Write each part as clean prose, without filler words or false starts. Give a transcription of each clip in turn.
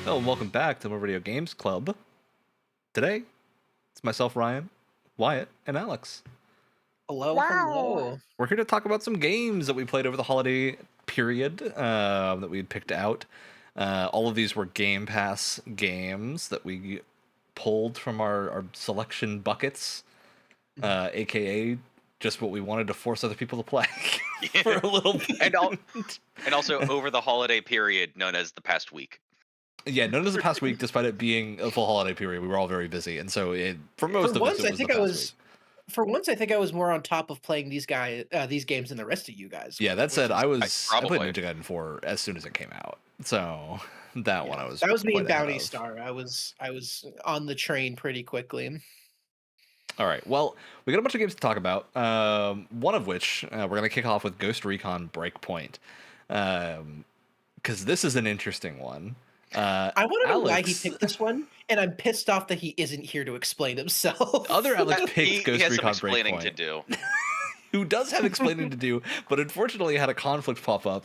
Hello and welcome back to the Radio Games Club. Today, it's myself, Ryan, Wyatt, and Alex. Hello, Wow. hello. We're here to talk about some games that we played over the holiday period that we had picked out. All of these were Game Pass games that we pulled from our selection buckets, aka just what we wanted to force other people to play for a little bit. And also over the holiday period known as the past week. Yeah, none of the past week, despite it being a full holiday period, we were all very busy, and so for most of us, it was the past week. For once, I think I was more on top of playing these games than the rest of you guys. Yeah, that said, I played probably. Ninja Gaiden 4 as soon as it came out, so that one I was. That was me and quite ahead Bounty of. Star. I was on the train pretty quickly. All right, well, we got a bunch of games to talk about. One of which we're gonna kick off with Ghost Recon Breakpoint, because this is an interesting one. I want to know why he Alex- picked this one, and I'm pissed off that he isn't here to explain himself. Other Alex picked he Ghost has Recon some explaining Breakpoint, to do. who does have explaining to do, but unfortunately had a conflict pop up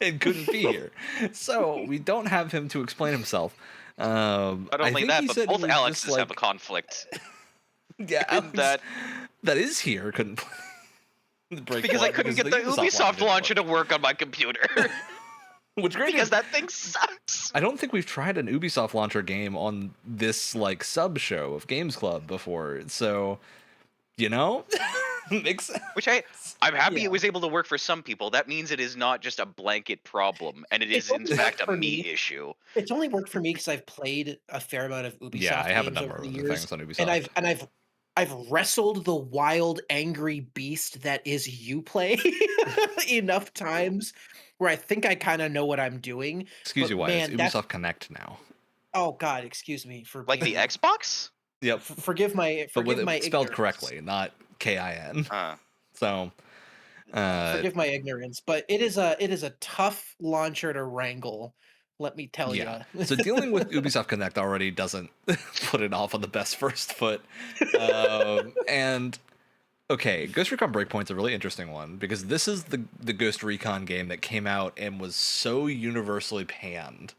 and couldn't be here. So we don't have him to explain himself. Not only think that, he but said both he was Alexes just, have a conflict. Yeah, in Alex that is here couldn't play the Breakpoint because I couldn't get the Ubisoft launcher to work on my computer. Which because that thing sucks. I don't think we've tried an Ubisoft launcher game on this like sub show of Games Club before, so makes sense. Which I'm happy it was able to work for some people. That means it is not just a blanket problem, and it is in fact a me issue. It's only worked for me because I've played a fair amount of Ubisoft Yeah, I have a games number over of the other years, things on Ubisoft. and I've wrestled the wild, angry beast that is Uplay enough times where I think I kind of know what I'm doing. Excuse But you, why man, it's Ubisoft Connect now? Oh God, excuse me for Like the being- Xbox? Yep, Forgive my but with my it spelled ignorance. correctly, not KIN. So, Forgive my ignorance, but it is a tough launcher to wrangle. Let me tell yeah. you. So dealing with Ubisoft Connect already doesn't put it off on the best first foot. And okay, Ghost Recon Breakpoint's a really interesting one because this is the Ghost Recon game that came out and was so universally panned.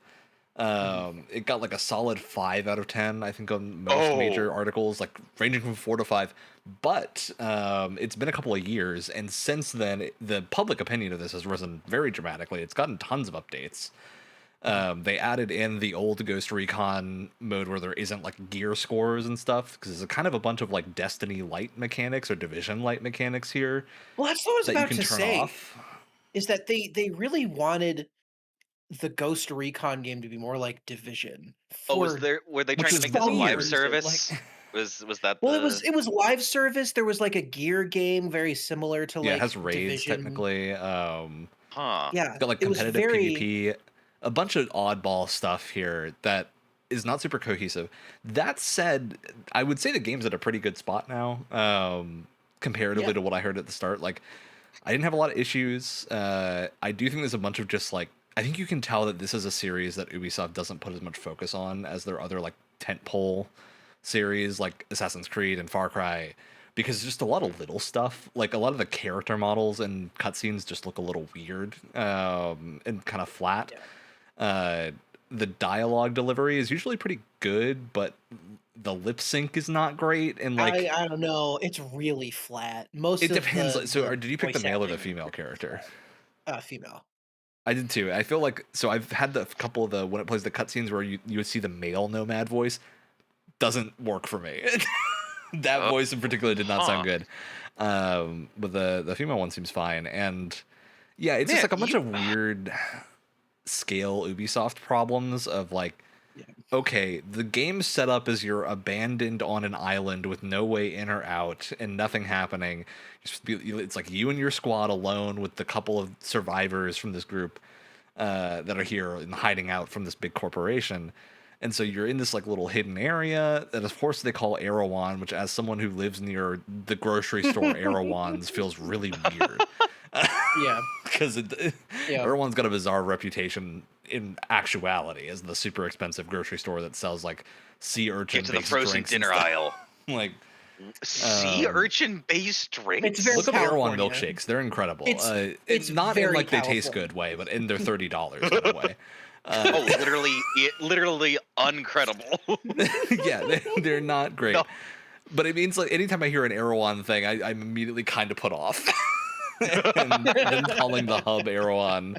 It got like a solid 5 out of 10, I think, on most major articles, like ranging from 4 to 5. But it's been a couple of years, and since then, the public opinion of this has risen very dramatically. It's gotten tons of updates. They added in the old Ghost Recon mode where there isn't like gear scores and stuff, because there's kind of a bunch of like Destiny light mechanics or Division light mechanics here. Well, that's what I was that about you can to turn say. off. Is that they really wanted the Ghost Recon game to be more like Division. Were they trying to make this a live service? Was that? Well, it was live service. There was like a gear game very similar to it has raids Division. technically. Yeah, It's got like competitive PvP, a bunch of oddball stuff here that is not super cohesive. That said, I would say the game's at a pretty good spot now, comparatively to what I heard at the start. Like, I didn't have a lot of issues. I do think there's a bunch of just like, I think you can tell that this is a series that Ubisoft doesn't put as much focus on as their other like tentpole series like Assassin's Creed and Far Cry, because it's just a lot of little stuff. Like a lot of the character models and cutscenes just look a little weird and kind of flat. The dialogue delivery is usually pretty good, but the lip sync is not great. And like I don't know, it's really flat. It depends. Did you pick the male or the female character? Female. I did too. I feel like I've had a couple of the when it plays the cutscenes where you would see the male nomad voice. Doesn't work for me. That voice in particular did not sound good. But the female one seems fine. And yeah, it's just like a bunch of weird scale Ubisoft problems of like, okay, the game set up as you're abandoned on an island with no way in or out and nothing happening. It's like you and your squad alone with the couple of survivors from this group that are here and hiding out from this big corporation. And so you're in this like little hidden area that of course they call Erewhon, which as someone who lives near the grocery store Erewhon's feels really weird. Yeah. Because Erewhon's got a bizarre reputation in actuality as the super expensive grocery store that sells like sea urchin Get to the frozen dinner aisle. Like sea urchin based drinks. It's very look up Erewhon California. milkshakes. They're incredible. It's not in very like they taste California. good way, but in their $30 kind of way. Literally uncredible. Yeah, they're not great. No. But it means like anytime I hear an Erewhon thing, I'm immediately kind of put off. And then calling the hub Erewhon,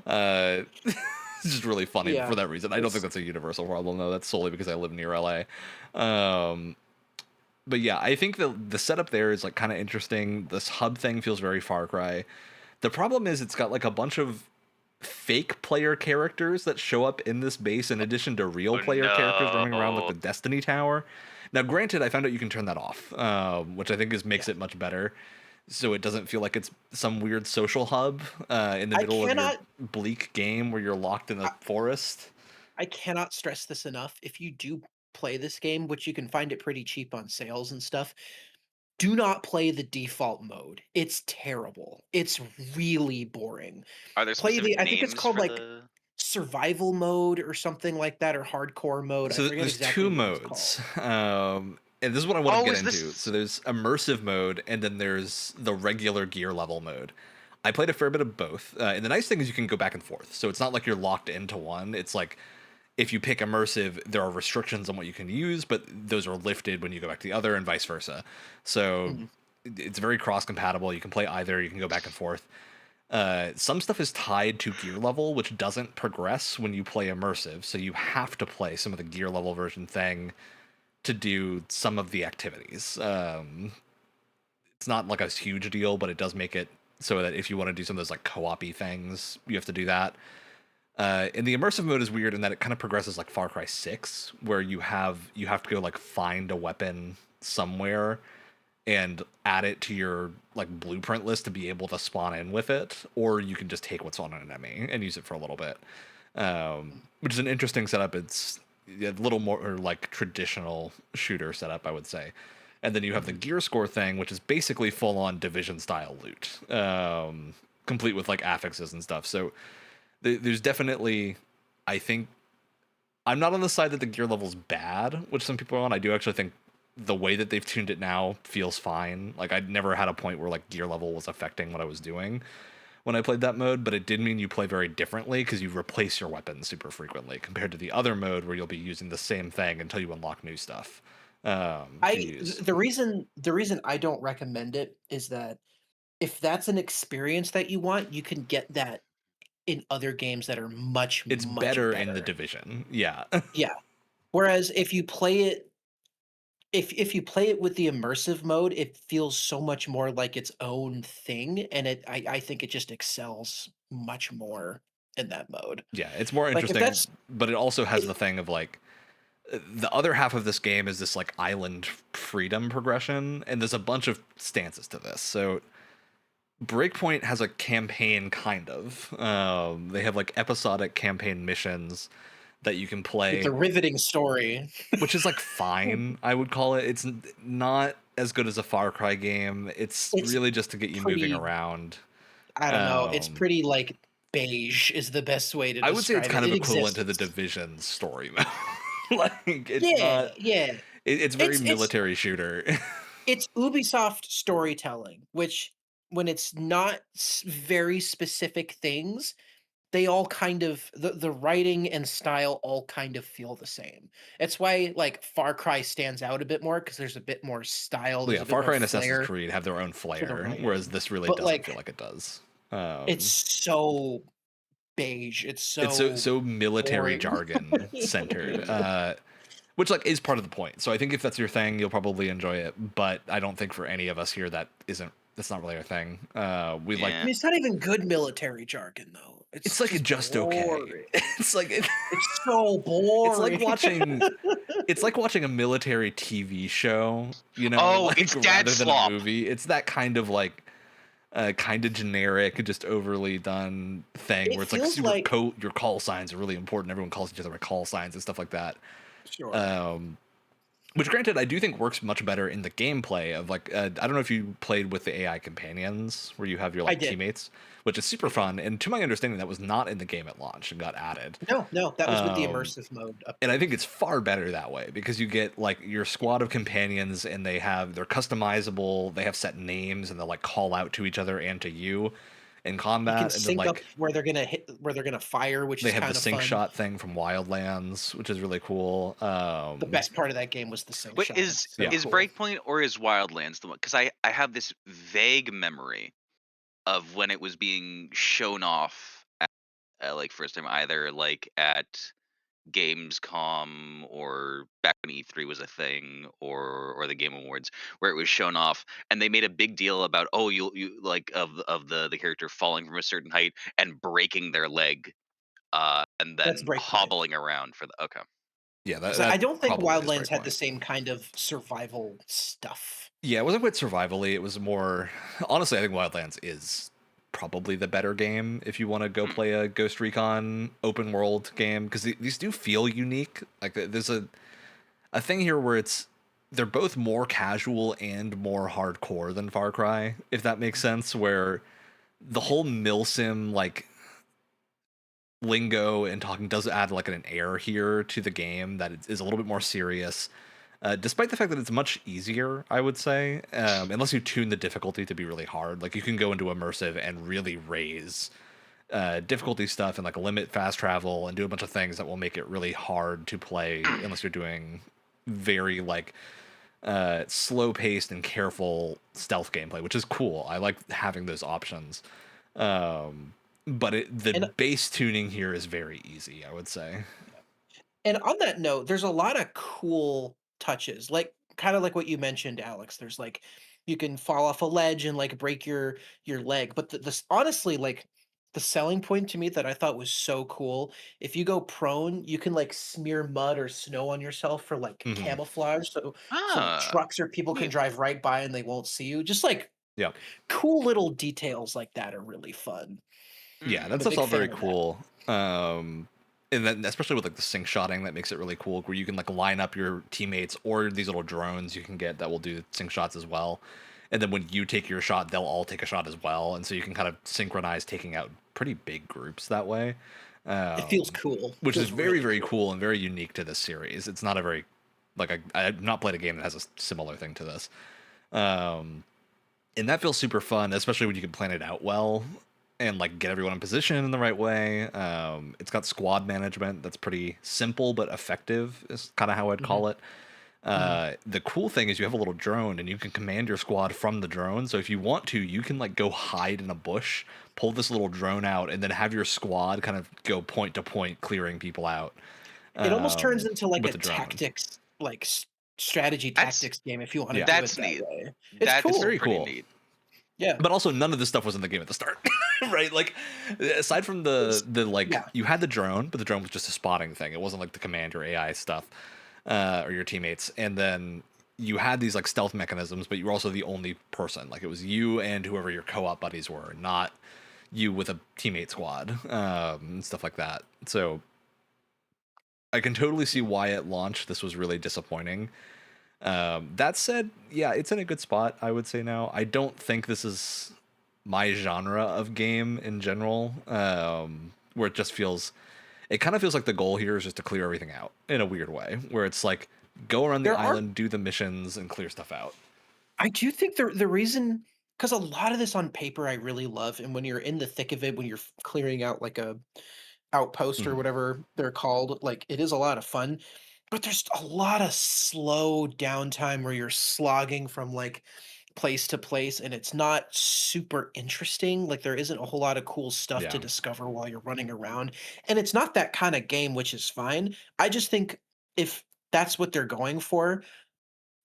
it's just really funny Yeah, for that reason. I don't think that's a universal problem though. That's solely because I live near LA. But yeah, I think the setup there is like kind of interesting. This hub thing feels very Far Cry. The problem is it's got like a bunch of fake player characters that show up in this base in addition to real player characters running around like the Destiny Tower. Now, granted, I found out you can turn that off, which I think makes it much better. So it doesn't feel like it's some weird social hub in the middle of your bleak game where you're locked in a forest. I cannot stress this enough. If you do play this game, which you can find it pretty cheap on sales and stuff, do not play the default mode. It's terrible. It's really boring. Are there Play specific I think it's names called for like the... survival mode or something like that, or hardcore mode. So I forget there's exactly two what it's modes. called. And this is what I want to get into. this- So there's immersive mode, and then there's the regular gear level mode. I played a fair bit of both. And the nice thing is you can go back and forth. So it's not like you're locked into one. It's like if you pick immersive, there are restrictions on what you can use, but those are lifted when you go back to the other and vice versa. So it's very cross-compatible. You can play either. You can go back and forth. Some stuff is tied to gear level, which doesn't progress when you play immersive. So you have to play some of the gear level version thing to do some of the activities. It's not like a huge deal, but it does make it so that if you want to do some of those like co-op-y things, you have to do that. And the immersive mode is weird in that it kind of progresses like Far Cry 6, where you have to go like find a weapon somewhere and add it to your like blueprint list to be able to spawn in with it, or you can just take what's on an enemy and use it for a little bit, which is an interesting setup. It's a little more like traditional shooter setup, I would say. And then you have the gear score thing, which is basically full on Division style loot, complete with like affixes and stuff. So there's definitely, I think, I'm not on the side that the gear level's bad, which some people are on. I do actually think the way that they've tuned it now feels fine. Like I'd never had a point where like gear level was affecting what I was doing when I played that mode, but it did mean you play very differently because you replace your weapons super frequently compared to the other mode where you'll be using the same thing until you unlock new stuff. The reason I don't recommend it is that if that's an experience that you want, you can get that in other games that are much better in the Division. Yeah. Yeah. Whereas if you play it if you play it with the immersive mode, it feels so much more like its own thing, and I think it just excels much more in that mode. Yeah, it's more interesting, but it also has the thing of like the other half of this game is this like island freedom progression, and there's a bunch of stances to this. So Breakpoint has a campaign kind of. They have like episodic campaign missions that you can play. It's a riveting story, which is like fine, I would call it. It's not as good as a Far Cry game. It's really just to get you moving around. I don't know. It's pretty like beige is the best way to describe it. I would say it's kind of equivalent to the Division story mode. Like it's it's very military shooter. It's Ubisoft storytelling, which when it's not very specific things, they all kind of the writing and style all kind of feel the same. It's why like Far Cry stands out a bit more because there's a bit more style. Yeah, Far Cry and Assassin's Creed have their own flair, whereas this really doesn't feel like it does. It's so beige. It's so military jargon centered. Which like is part of the point. So I think if that's your thing, you'll probably enjoy it. But I don't think for any of us here that's not really our thing. We like. I mean, it's not even good military jargon though. It's like just okay. It's like it's so boring. It's like watching a military TV show. You know, like, it's dad slop. A movie. It's that kind of like. Kind of generic, just overly done thing where it's like super your call signs are really important. Everyone calls each other with call signs and stuff like that. Sure. Which, granted, I do think works much better in the gameplay of like I don't know if you played with the AI companions where you have your like teammates, which is super fun. And to my understanding, that was not in the game at launch and got added. No, that was with the immersive mode. And I think it's far better that way because you get like your squad of companions and they're customizable. They have set names and they'll like call out to each other and to you. in You can combat, and then sync up like where they're gonna fire, which they is have the kind of sync fun. shot thing from Wildlands, which is really cool. The best part of that game was the sync Wait, shot. is It's so Yeah. is cool. Breakpoint or is Wildlands the one? Because I have this vague memory of when it was being shown off like first time, either like at Gamescom or back when E3 was a thing, or the Game Awards, where it was shown off, and they made a big deal about, oh, you like of the character falling from a certain height and breaking their leg, and That's then Breakpoint. hobbling around for the okay. Yeah, Because I that don't think probably is Wildlands had the Breakpoint. same kind of survival stuff. Yeah, it wasn't quite survival-y. It was more... Honestly, I think Wildlands is probably the better game if you want to go play a Ghost Recon open world game, because these do feel unique. Like there's a thing here where they're both more casual and more hardcore than Far Cry, if that makes sense, where the whole milsim like lingo and talking does add like an air here to the game that is a little bit more serious. Despite the fact that it's much easier, I would say, unless you tune the difficulty to be really hard. Like you can go into immersive and really raise difficulty stuff and like limit fast travel and do a bunch of things that will make it really hard to play unless you're doing very like slow paced and careful stealth gameplay, which is cool. I like having those options. But the And base tuning here is very easy, I would say. and on that note, there's a lot of cool touches, like kind of like what you mentioned, Alex. There's like you can fall off a ledge and like break your leg, but this honestly like the selling point to me that I thought was so cool. If you go prone, you can like smear mud or snow on yourself for like Hmm. camouflage, so like Ah, trucks or people can neat. drive right by and they won't see you. Just like Yeah. cool little details like that are really fun. Yeah, Hmm. that I'm a stuff's big all very fan of that. cool. And then especially with like the sync shotting, that makes it really cool. Where you can like line up your teammates or these little drones you can get that will do sync shots as well. And then when you take your shot, they'll all take a shot as well, and so you can kind of synchronize taking out pretty big groups that way. It feels Um, cool. It which is feels very really very cool. cool and very unique to this series. It's not a very like I've not played a game that has a similar thing to this. Um, and that feels super fun, especially when you can plan it out well and like get everyone in position in the right way. It's got squad management that's pretty simple but effective, is kind of how I'd Mhm, call it. mhm. The cool thing is you have a little drone and you can command your squad from the drone. So if you want to, you can like go hide in a bush, pull this little drone out, and then have your squad kind of go point to point, clearing people out It almost turns into like with a the drone. tactics, like strategy That's tactics game if you want to Yeah, do it that's that neat. way. It's it's That's very cool. pretty cool. neat. Yeah. But also none of this stuff was in the game at the start. Right, like aside from It's the like yeah. you had the drone, but the drone was just a spotting thing. It wasn't like the command or AI stuff, or your teammates. And then you had these like stealth mechanisms, but you were also the only person. Like it was you and whoever your co-op buddies were, not you with a teammate squad, and stuff like that. So I can totally see why at launch this was really disappointing. That said, yeah, it's in a good spot, I would say now. I don't think this is my genre of game in general, where it just feels, it kind of feels like the goal here is just to clear everything out in a weird way, where it's like go around the There are island, do the missions, and clear stuff out. I do think the reason because a lot of this on paper I really love, and when you're in the thick of it, when you're clearing out like a outpost or Mhm. whatever they're called, like it is a lot of fun. But there's a lot of slow downtime where you're slogging from like place to place and it's not super interesting. Like there isn't a whole lot of cool stuff to Yeah. discover while you're running around. And it's not that kind of game, which is fine. I just think if that's what they're going for,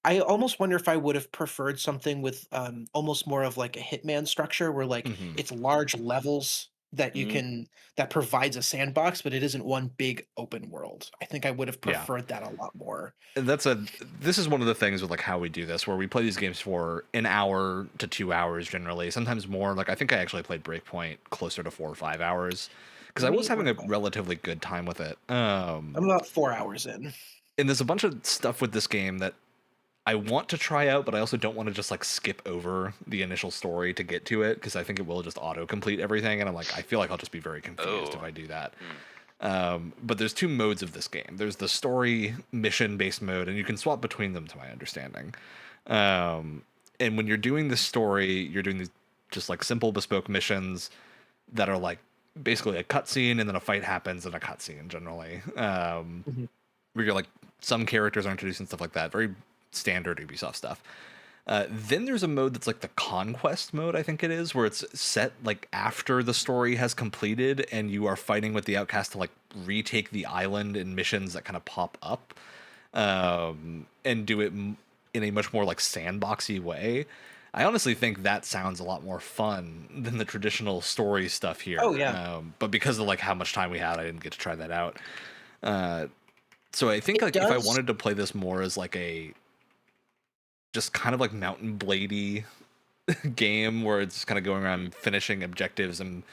I almost wonder if I would have preferred something with almost more of like a Hitman structure where like Hmm. it's large levels that you Mhm. can that provides a sandbox, but it isn't one big open world. I think I would have Yeah. preferred that a lot more. And this is one of the things with like how we do this, where we play these games for an hour to 2 hours generally, sometimes more. Like I think I actually played Breakpoint closer to 4 or 5 hours because I Let was me having work a my relatively good time with it. I'm about 4 hours in. And there's a bunch of stuff with this game that I want to try out, but I also don't want to just like skip over the initial story to get to it because I think it will just autocomplete everything, and I'm like, I feel like I'll just be very confused if Oh. I do that. Hmm. But there's two modes of this game. There's the story mission based mode, and you can swap between them, to my understanding. Um, and when you're doing the story, you're doing these just like simple bespoke missions. that are like basically a cutscene and then a fight happens in a cutscene generally. Mhm. Where you're like some characters are introduced and stuff like that. Very standard Ubisoft stuff. Then there's a mode that's like the conquest mode, I think it is, where it's set like after the story has completed and you are fighting with the outcast to like retake the island and missions that kind of pop up, and do it in a much more like sandboxy way. I honestly think that sounds a lot more fun than the traditional story stuff Oh here. yeah, But because of like how much time we had, I didn't get to try that out. So I think it like if I does. wanted to play this more as like a just kind of like Mountain Bladey game where it's kind of going around finishing objectives and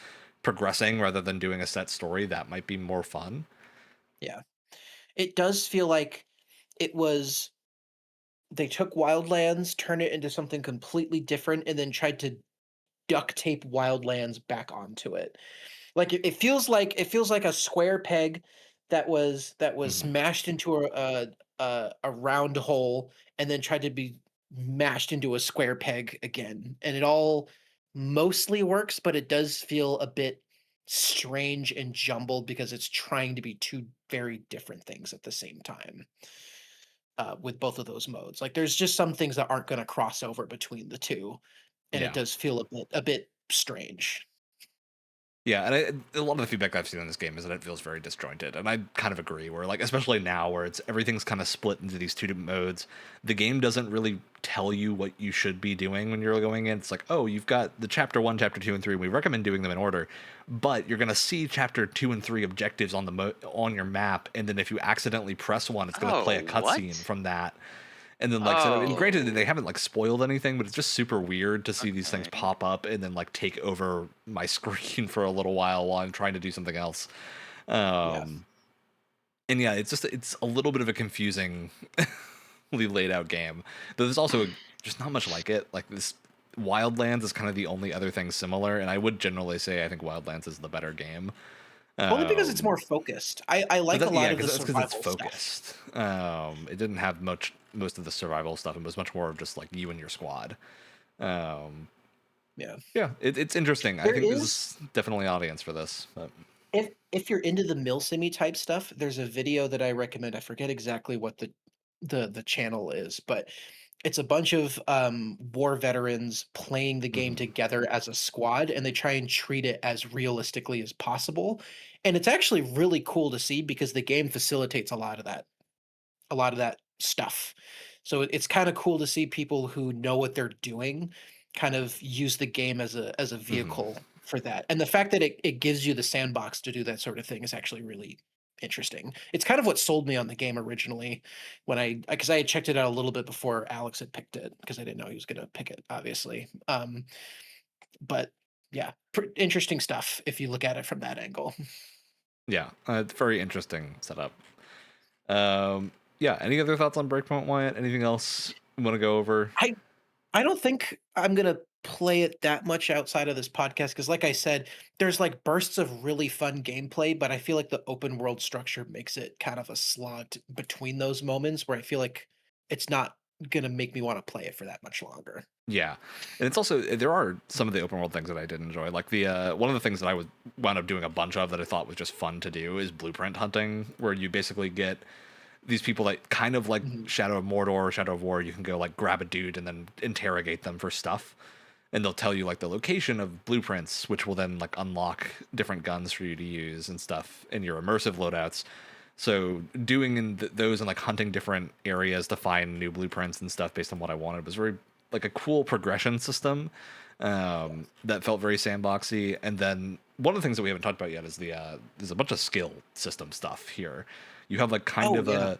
progressing rather than doing a set story, that might be more fun. Yeah, it does feel like it was they took Wildlands, turned it into something completely different, and then tried to duct tape Wildlands back onto it. Like it feels like a square peg that was Hmm. smashed into a round hole and then tried to be mashed into a square peg again. And it all mostly works, but it does feel a bit strange and jumbled because it's trying to be two very different things at the same time. With both of those modes, like there's just some things that aren't going to cross over between the two, and it Yeah. does feel a bit strange. Yeah, and a lot of the feedback I've seen on this game is that it feels very disjointed, and I kind of agree. Where like, especially now, where it's everything's kind of split into these two different modes, the game doesn't really tell you what you should be doing when you're going in. It's like, oh, you've got the chapter 1, chapter 2, and 3. And we recommend doing them in order, but you're gonna see chapter 2 and 3 objectives on the on your map, and then if you accidentally press one, it's gonna play a Oh, cutscene what? from that. And then like so, and granted Oh. they haven't like spoiled anything, but it's just super weird to see these things Okay. pop up and then like take over my screen for a little while I'm trying to do something else. Yeah. Um, and yeah, it's a little bit of a confusingly laid out game. Though there's also just not much like it. Like this Wildlands is kind of the only other thing similar, and I would generally say I think Wildlands is the better game. Only because it's Um, more focused. I but like a that, yeah, lot of the because that's because it's survival stuff. focused. It didn't have most of the survival stuff. It was much more of just like you and your squad. Um, Yeah. yeah, it's interesting. I There think is there's definitely audience for this. But if you're into the mill simi type stuff, there's a video that I recommend. I forget exactly what the channel is, but it's a bunch of war veterans playing the game mhm. together as a squad, and they try and treat it as realistically as possible. And it's actually really cool to see because the game facilitates a lot of that stuff. So it's kind of cool to see people who know what they're doing kind of use the game as a Mhm. vehicle for that. And the fact that it gives you the sandbox to do that sort of thing is actually really interesting. It's kind of what sold me on the game originally when because I had checked it out a little bit before Alex had picked it because I didn't know he was going to pick it obviously. But yeah, interesting stuff if you look at it from that angle. Yeah, it's very interesting setup. Um, yeah. Any other thoughts on Breakpoint, Wyatt? Anything else you want to go over? I I don't think I'm gonna play it that much outside of this podcast because, like I said, there's like bursts of really fun gameplay, but I feel like the open world structure makes it kind of a slog between those moments where I feel like it's not gonna make me want to play it for that much longer. Yeah, and it's also there are some of the open world things that I did enjoy. Like the one of the things that I was wound up doing a bunch of that I thought was just fun to do is blueprint hunting, where you basically get these people that kind of like Mhm. Shadow of Mordor or Shadow of War. You can go like grab a dude and then interrogate them for stuff, and they'll tell you like the location of blueprints, which will then like unlock different guns for you to use and stuff in your immersive loadouts. So doing those and like hunting different areas to find new blueprints and stuff based on what I wanted was very like a cool progression system, that felt very sandboxy. And then one of the things that we haven't talked about yet is there's a bunch of skill system stuff here. You have like kind Oh of yeah. a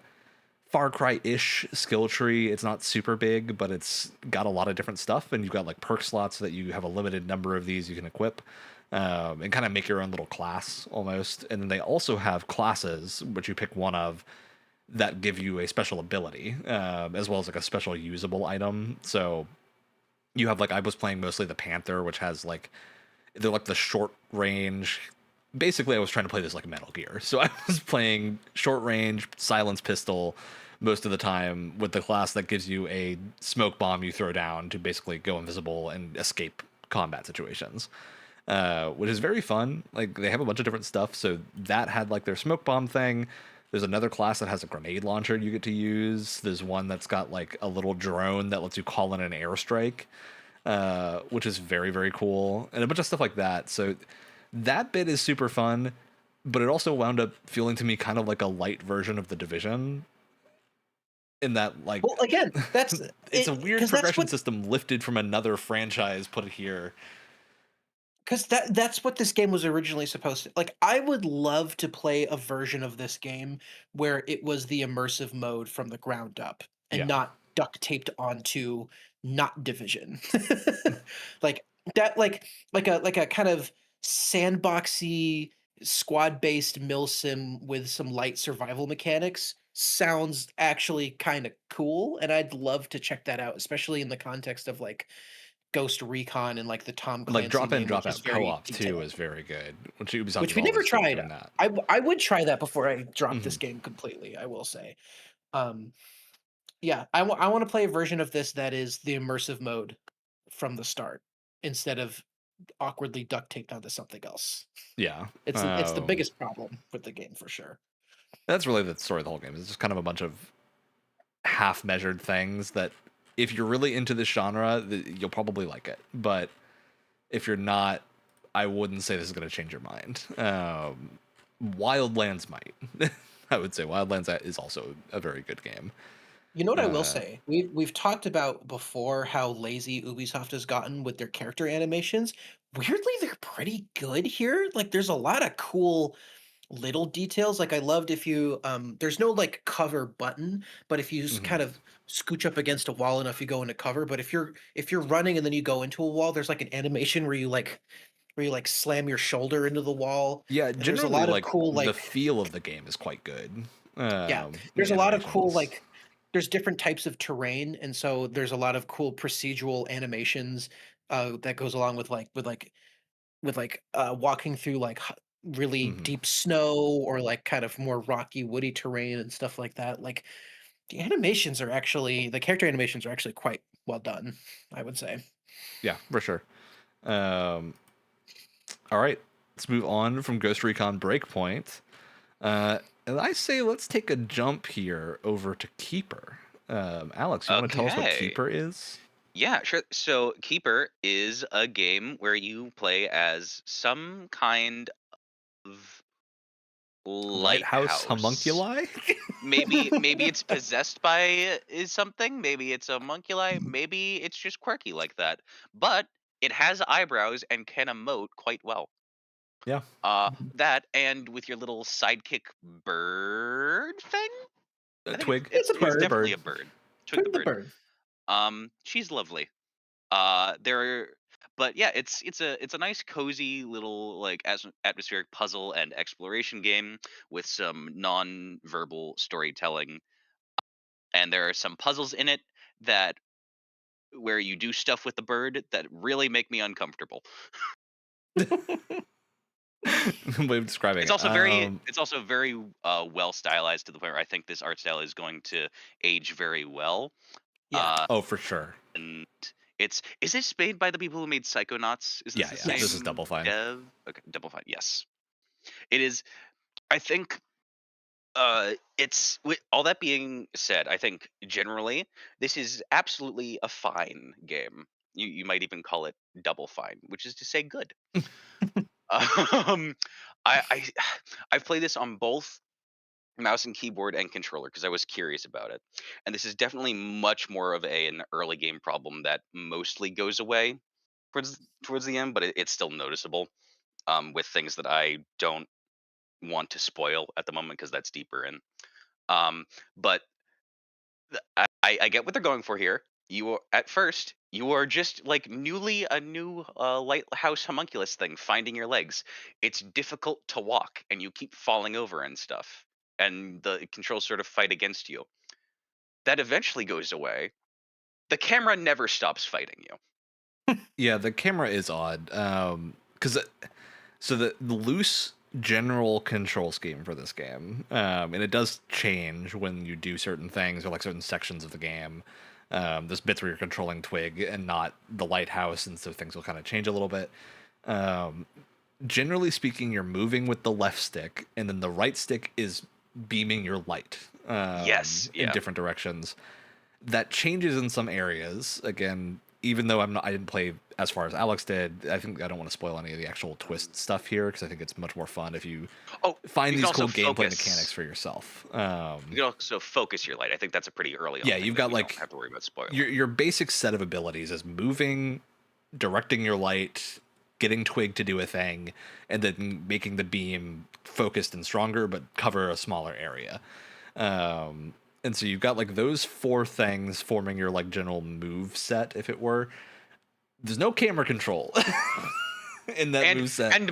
Far Cry-ish skill tree. It's not super big, but it's got a lot of different stuff, and you've got like perk slots that you have a limited number of these you can equip, and kind of make your own little class almost. And then they also have classes, which you pick one of, that give you a special ability, as well as like a special usable item. So you have like I was playing mostly the Panther, which has like they're like the short range. Basically, I was trying to play this like Metal Gear, so I was playing short range silence pistol most of the time with the class that gives you a smoke bomb you throw down to basically go invisible and escape combat situations. which is very fun. Like they have a bunch of different stuff. So that had like their smoke bomb thing. There's another class that has a grenade launcher you get to use. There's one that's got like a little drone that lets you call in an airstrike, which is very, very cool, and a bunch of stuff like that. So that bit is super fun, but it also wound up feeling to me kind of like a light version of The Division, in that like Well, again, that's it's it a weird 'cause that's progression what system lifted from another franchise, put it here. because that's what this game was originally supposed to like. I would love to play a version of this game where it was the immersive mode from the ground up and Yeah. not duct taped onto not Division. Like that, like a kind of sandboxy squad based mill sim with some light survival mechanics sounds actually kind of cool, and I'd love to check that out, especially in the context of like Ghost Recon and like the Tom Like Clancy drop in, name, drop which is out very co-op too detailed. is very good. Which Ubisoft Which is we never always good at tried. doing that. I would try that before I dropped Hmm. this game completely. I will say, um, yeah, I want to play a version of this that is the immersive mode from the start instead of awkwardly duct taped onto something else. Yeah. It's the biggest problem with the game for sure. That's really the story of the whole game. It's just kind of a bunch of half-measured things that, if you're really into this genre, you'll probably like it. But if you're not, I wouldn't say this is going to change your mind. Wildlands might. I would say Wildlands is also a very good game. You know what I will Uh, say? We've talked about before how lazy Ubisoft has gotten with their character animations. Weirdly, they're pretty good here. Like there's a lot of cool little details. Like I loved if you there's no like cover button, but if you mhm. kind of scooch up against a wall enough you go into cover, but if you're running and then you go into a wall, there's like an animation where you like slam your shoulder into the wall. Yeah, And there's a generally, lot of like cool the like feel of the game is quite good. yeah, The there's a lot of cool animations. like there's different types of terrain, and so there's a lot of cool procedural animations that goes along with walking through like really Hmm. deep snow or like kind of more rocky woody terrain and stuff like that. Like the character animations are actually quite well done, I would say. Yeah, for sure. Um, all right, let's move on from Ghost Recon Breakpoint. And I say let's take a jump here over to Keeper. Alex, you want to tell us what Okay. Keeper is? Yeah, sure. So Keeper is a game where you play as some kind of Lighthouse lighthouse. homunculi? Maybe it's possessed by is something, maybe it's a homunculi, maybe it's just quirky like that. But it has eyebrows and can emote quite well. Yeah, That and with your little sidekick bird thing? I think Twig. It's a it's Twig the bird. definitely bird. a bird. Twig the Twig the bird. bird. She's lovely. There are, but yeah, it's a nice cozy little like atmospheric puzzle and exploration game with some non-verbal storytelling, and there are some puzzles in it that where you do stuff with the bird that really make me uncomfortable. Way of describing It's it. also very well stylized to the point where I think this art style is going to age very well. Yeah. Uh, Oh, for sure. and is this made by the people who made Psychonauts? Is this Yeah, the yeah. This is Yes. same Double Fine. dev? Okay, Double Fine. Yes, it is. I think it's with all that being said, I think generally this is absolutely a fine game. You might even call it double fine, which is to say good. Um, I I've played this on both mouse and keyboard and controller because I was curious about it, and this is definitely much more of an early game problem that mostly goes away towards the end, but it's still noticeable with things that I don't want to spoil at the moment because that's deeper in. But I get what they're going for here. You are at first you are just like a new lighthouse homunculus thing finding your legs. It's difficult to walk and you keep falling over and stuff, and the controls sort of fight against you. That eventually goes away. The camera never stops fighting you. Yeah, the camera is odd. Because so the loose general control scheme for this game, and it does change when you do certain things or like certain sections of the game. There's bits where you're controlling Twig and not the lighthouse, and so things will kind of change a little bit. Generally speaking, you're moving with the left stick, and then the right stick is beaming your light Yes, in yeah. different directions. That changes in some areas. Again, even though I didn't play as far as Alex did. I think I don't want to spoil any of the actual twist stuff here because I think it's much more fun if you find you these can cool also gameplay focus. mechanics for yourself. You can also focus your light. I think that's a pretty early on Yeah, thing you've that got we like don't have to worry about spoiling. your basic set of abilities is moving, directing your light, getting Twig to do a thing, and then making the beam focused and stronger but cover a smaller area. And so you've got like those four things forming your like general move set, if it were. There's no camera control in that move set. And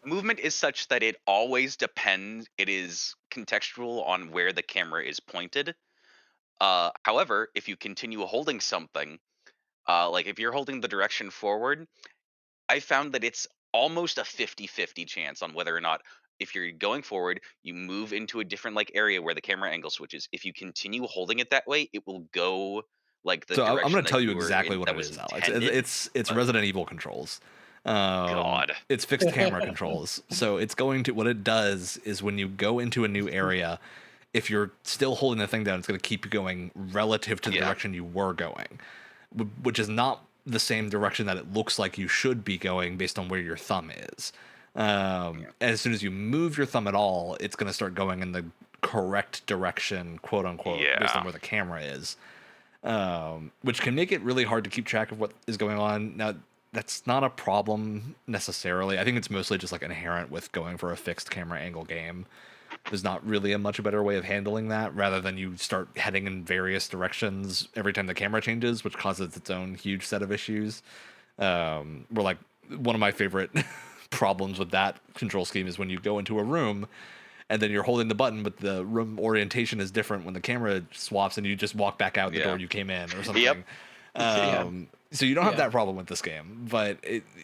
movement is such that it always depends. It is contextual on where the camera is pointed. However, if you continue holding something, like if you're holding the direction forward, I found that it's almost a 50-50 chance on whether or not, if you're going forward, you move into a different like area where the camera angle switches. If you continue holding it that way, it will go like the So I'm direction going to tell that you you were exactly in, what that it was is, Alex. intended. It's Resident Evil controls. God. It's fixed camera controls. So it's going to, what it does is when you go into a new area, if you're still holding the thing down, it's going to keep you going relative to the direction you were going, which is not the same direction that it looks like you should be going based on where your thumb is. As soon as you move your thumb at all, it's going to start going in the correct direction, quote unquote, based on where the camera is, which can make it really hard to keep track of what is going on. Now, that's not a problem necessarily. I think it's mostly just like inherent with going for a fixed camera angle game. There's not really a much better way of handling that rather than you start heading in various directions every time the camera changes, which causes its own huge set of issues. Where like one of my favorite problems with that control scheme is when you go into a room and then you're holding the button, but the room orientation is different when the camera swaps and you just walk back out the door you came in or something. So you don't have that problem with this game, but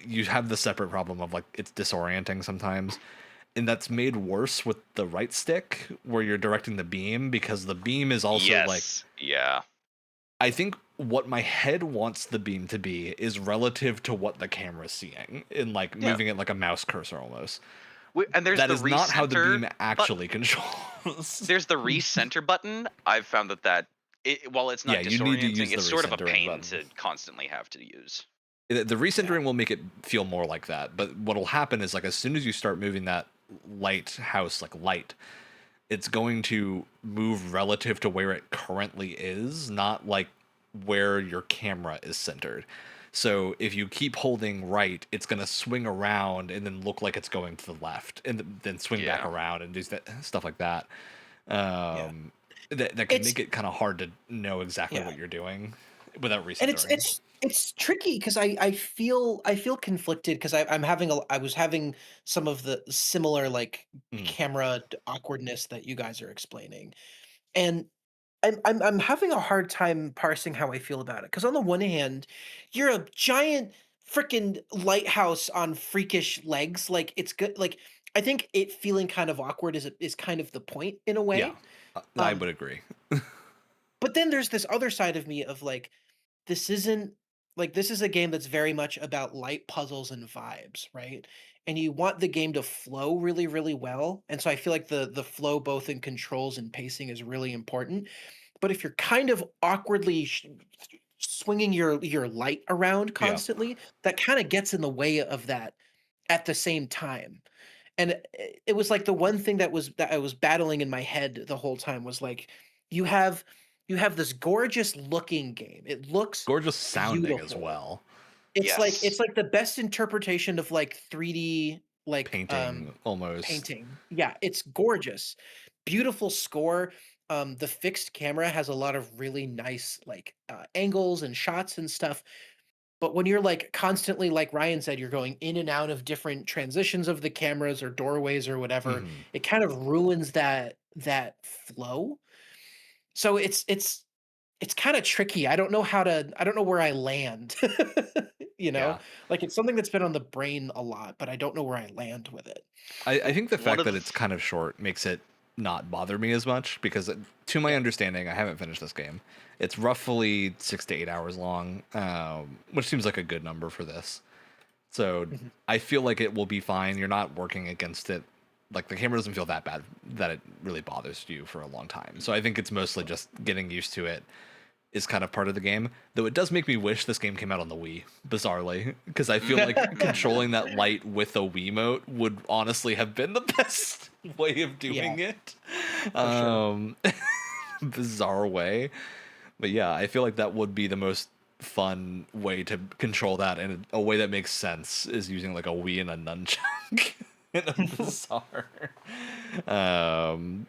you have the separate problem of like it's disorienting sometimes. And that's made worse with the right stick where you're directing the beam because the beam is also I think what my head wants the beam to be is relative to what the camera's seeing in like moving it like a mouse cursor almost. And there's that the is not how the beam actually button. Controls. There's the recenter button. I've found that while it's not you need to use disorienting, it's sort of a pain button to constantly have to use. The recentering will make it feel more like that, but what'll happen is like as soon as you start moving that lighthouse like light, it's going to move relative to where it currently is, not like where your camera is centered. So if you keep holding right, it's going to swing around and then look like it's going to the left and then swing back around and do stuff like that. That can make it kind of hard to know exactly what you're doing without recentering. And it's tricky because I feel conflicted because I was having some of the similar like camera awkwardness that you guys are explaining, and I'm having a hard time parsing how I feel about it because on the one hand, you're a giant freaking lighthouse on freakish legs, like it's good. Like I think it feeling kind of awkward is kind of the point in a way. Yeah, I would agree. But then there's this other side of me of like, this is a game that's very much about light puzzles and vibes, right? And you want the game to flow really, really well. And so I feel like the flow both in controls and pacing is really important. But if you're kind of awkwardly swinging your light around constantly, that kind of gets in the way of that at the same time. And it was like the one thing that I was battling in my head the whole time was like, you have this gorgeous looking game. It looks gorgeous sounding beautiful as well. It's like the best interpretation of like 3D like painting almost. Painting. Yeah, it's gorgeous. Beautiful score. The fixed camera has a lot of really nice like angles and shots and stuff. But when you're like constantly, like Ryan said, you're going in and out of different transitions of the cameras or doorways or whatever, it kind of ruins that flow. So it's kind of tricky. I don't know where I land. Like it's something that's been on the brain a lot, but I don't know where I land with it. I think the fact that it's kind of short makes it not bother me as much because to my understanding, I haven't finished this game. It's roughly 6 to 8 hours long, which seems like a good number for this. So Mhm. I feel like it will be fine. You're not working against it. Like the camera doesn't feel that bad that it really bothers you for a long time. So I think it's mostly just getting used to it is kind of part of the game. Though it does make me wish this game came out on the Wii, bizarrely, because I feel like controlling that light with a Wiimote would honestly have been the best way of doing it. For sure. Bizarre way. But yeah, I feel like that would be the most fun way to control that, and a way that makes sense is using like a Wii and a nunchuck in a bizarre um,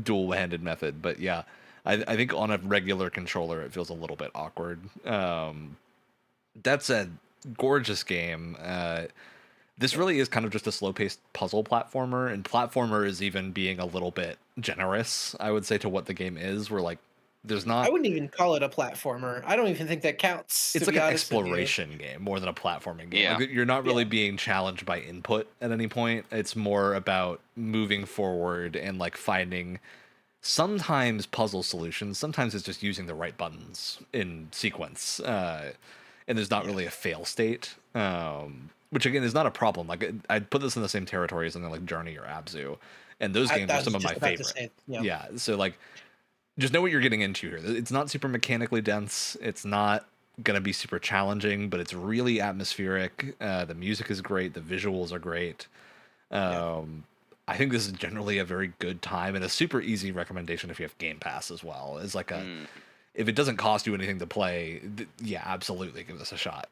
dual-handed method. But yeah, I think on a regular controller it feels a little bit awkward. That said, gorgeous game. This really is kind of just a slow-paced puzzle platformer, and platformer is even being a little bit generous, I would say, to what the game is. Where like there's I not wouldn't even call it a platformer. I don't even think that counts, it's to like be an honest with you. exploration game more than a platforming game. Yeah. Like you're not really Yeah. being challenged by input at any point. It's more about moving forward and like finding sometimes puzzle solutions. Sometimes it's just using the right buttons in sequence. And there's not Yeah. really a fail state. Which again is not a problem. Like I'd put this in the same territory as something like Journey or Abzu. And those games I are was some of just my about to favorite. say, Yeah. So like just know what you're getting into here. It's not super mechanically dense. It's not going to be super challenging, but it's really atmospheric. The music is great. The visuals are great. Yeah. I think this is generally a very good time and a super easy recommendation if you have Game Pass as well. Is like a Mm. if it doesn't cost you anything to play, yeah, absolutely give this a shot.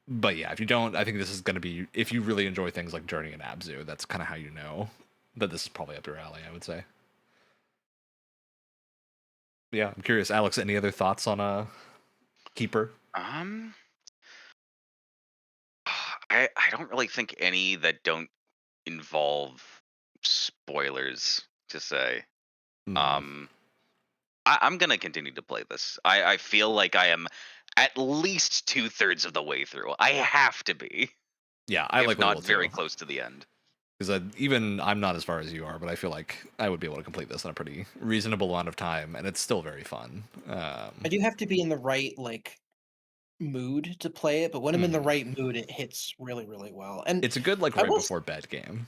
But yeah, if you don't, I think this is going to be if you really enjoy things like Journey and Abzu, that's kind of how you know that this is probably up your alley, I would say. Yeah, I'm curious, Alex. Any other thoughts on Keeper? Um, I don't really think any that don't involve spoilers to say. Mm. Um, I'm gonna continue to play this. I feel like I am at least 2/3 of the way through. I have to be, Yeah, I if likely not will very too. close to the end. Because even I'm not as far as you are, but I feel like I would be able to complete this in a pretty reasonable amount of time, and it's still very fun. I do have to be in the right like mood to play it, but when I'm in the Mhm. right mood, it hits really, really well. And It's a good like I right will before bed game.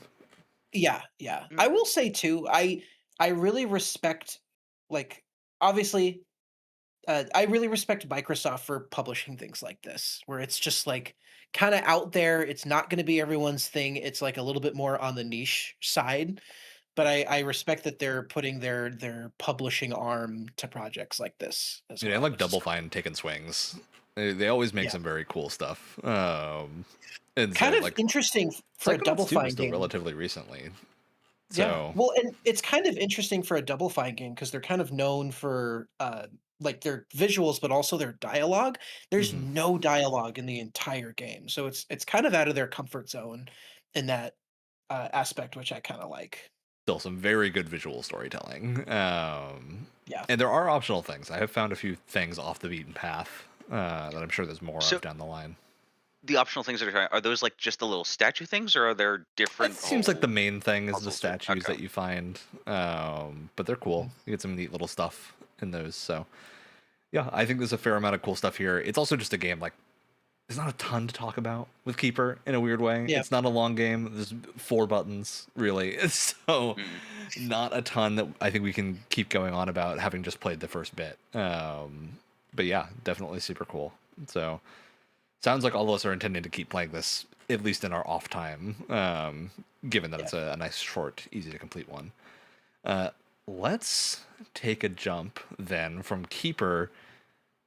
Yeah, yeah. Mm. I will say too, I really respect like obviously I really respect Microsoft for publishing things like this, where it's just like kind of out there. It's not going to be everyone's thing. It's like a little bit more on the niche side. But I respect that they're putting their publishing arm to projects like this as Yeah, I well, like which is Double cool. Fine taking swings. They always make Yeah, some very cool stuff. And so kind of like interesting for a Double Psychonauts 2 was Fine still game. relatively recently. Yeah. So Well, and it's kind of interesting for a Double Fine game because they're kind of known for like their visuals, but also their dialogue. There's mhm. no dialogue in the entire game, so it's kind of out of their comfort zone in that aspect, which I kind of like. Still some very good visual storytelling. Yeah. And there are optional things. I have found a few things off the beaten path that I'm sure there's more So of down the line. the optional things that are trying, are those like just the little statue things, or are there It different seems like the whole main thing is the puzzles? Or statues okay, that you find, but they're cool. Mhm. You get some neat little stuff in those. So yeah, I think there's a fair amount of cool stuff here. It's also just a game like there's not a ton to talk about with Keeper in a weird way. Yeah. It's not a long game. There's 4 buttons really, so Mm. not a ton that I think we can keep going on about having just played the first bit. But yeah, definitely super cool. So sounds like all of us are intending to keep playing this at least in our off time, given that Yeah. it's a nice, short, easy to complete one. Uh, let's take a jump then from Keeper,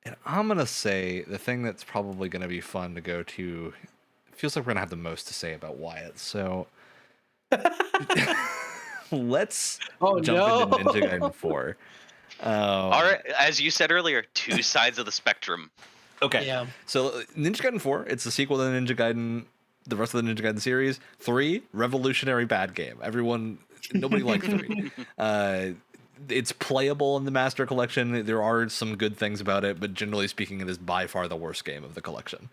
and I'm gonna say the thing that's probably gonna be fun to go to. It feels like we're gonna have the most to say about Wyatt. So let's Oh jump into no. Ninja Gaiden 4. All right, as you said earlier, two sides of the spectrum. Okay. Yeah. So Ninja Gaiden 4, it's the sequel to Ninja Gaiden, the rest of the Ninja Gaiden series. 3, revolutionary bad game. Nobody liked 3. It's playable in the Master Collection. There are some good things about it, but generally speaking, it is by far the worst game of the collection.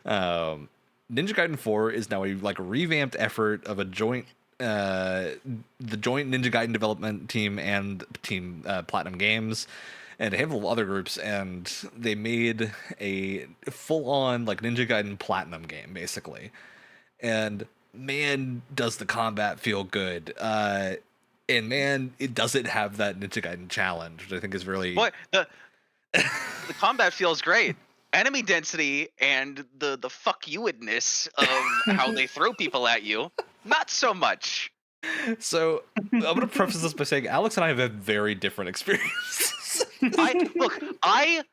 Ninja Gaiden 4 is now a like revamped effort of a joint the joint Ninja Gaiden development team and team Platinum Games. and a handful of other groups, and they made a full-on like Ninja Gaiden Platinum game, basically. And man, does the combat feel good. And man, it doesn't have that Ninja Gaiden challenge, which I think is really... Boy, the combat feels great. Enemy density and the fuck you-ness of how they throw people at you, not so much. So I'm going to preface this by saying Alex and I have had very different experiences. I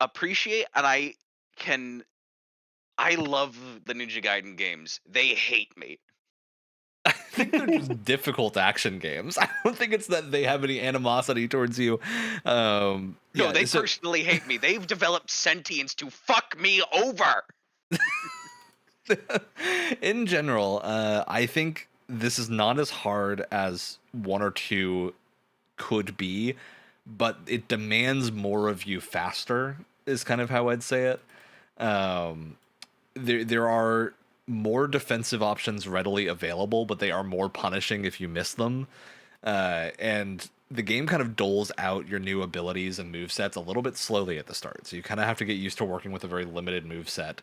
appreciate and I love the Ninja Gaiden games. They hate me. I think they're just difficult action games. I don't think it's that they have any animosity towards you. No, they personally hate me. They've developed sentience to fuck me over. In general, I think this is not as hard as 1 or 2 could be, but it demands more of you faster, is kind of how I'd say it. There are more defensive options readily available, but they are more punishing if you miss them. And the game kind of doles out your new abilities and movesets a little bit slowly at the start. So you kind of have to get used to working with a very limited moveset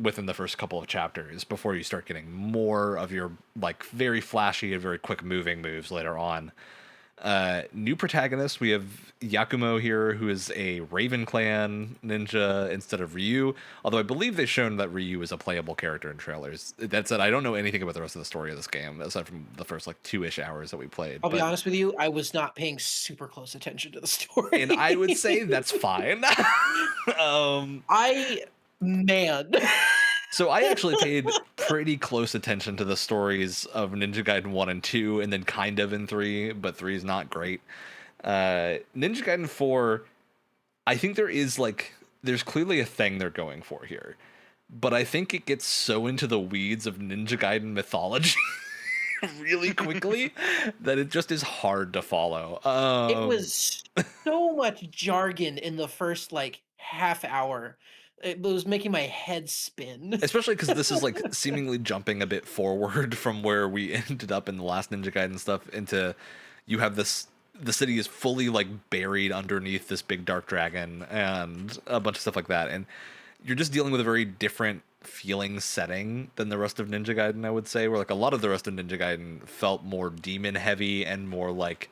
within the first couple of chapters before you start getting more of your like very flashy and very quick moving moves later on. New protagonist, we have Yakumo here, who is a Raven Clan ninja instead of Ryu, although I believe they've shown that Ryu is a playable character in trailers. That said, I don't know anything about the rest of the story of this game, aside from the first like 2-ish hours that we played. I'll be honest with you, I was not paying super close attention to the story. And I would say that's fine. Man. So I actually paid pretty close attention to the stories of Ninja Gaiden 1 and 2, and then kind of in 3, but 3 is not great. Ninja Gaiden 4, I think there's clearly a thing they're going for here. But I think it gets so into the weeds of Ninja Gaiden mythology really quickly that it just is hard to follow. It was so much jargon in the first like half hour. It was making my head spin. Especially because this is like seemingly jumping a bit forward from where we ended up in the last Ninja Gaiden stuff into you have the city is fully like buried underneath this big dark dragon and a bunch of stuff like that. And you're just dealing with a very different feeling setting than the rest of Ninja Gaiden, I would say, where like a lot of the rest of Ninja Gaiden felt more demon heavy and more like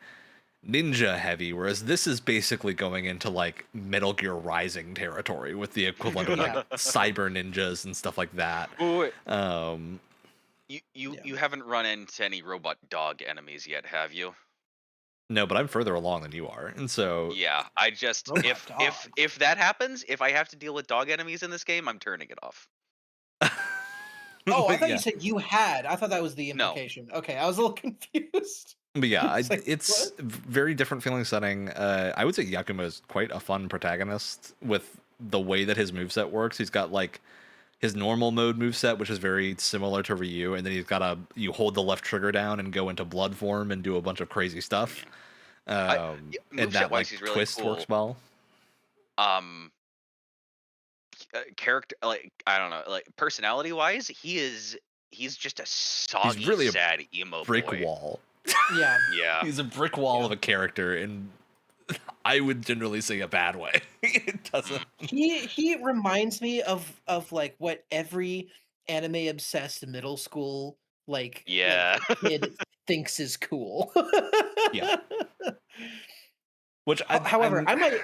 ninja heavy, whereas this is basically going into like Metal Gear Rising territory with the equivalent of like cyber ninjas and stuff like that. Wait. You haven't run into any robot dog enemies yet, have you? No, but I'm further along than you are, and so yeah, I just if that happens, if I have to deal with dog enemies in this game, I'm turning it off. Oh, I thought you said you had. I thought that was the No. implication. Okay, I was a little confused. But yeah, It's like, very different feeling setting. I would say Yakumo is quite a fun protagonist with the way that his moveset works. He's got like his normal mode moveset, which is very similar to Ryu, and then he's got you hold the left trigger down and go into blood form and do a bunch of crazy stuff. And that like really twist cool. Works well. Character, like I don't know, like personality wise, he's just a soggy, he's really sad emo brick boy. Wall. Yeah. He's a brick wall of a character, and I would generally say a bad way. It doesn't. He reminds me of like what every anime obsessed middle school like kid thinks is cool. Yeah. Which however, I might.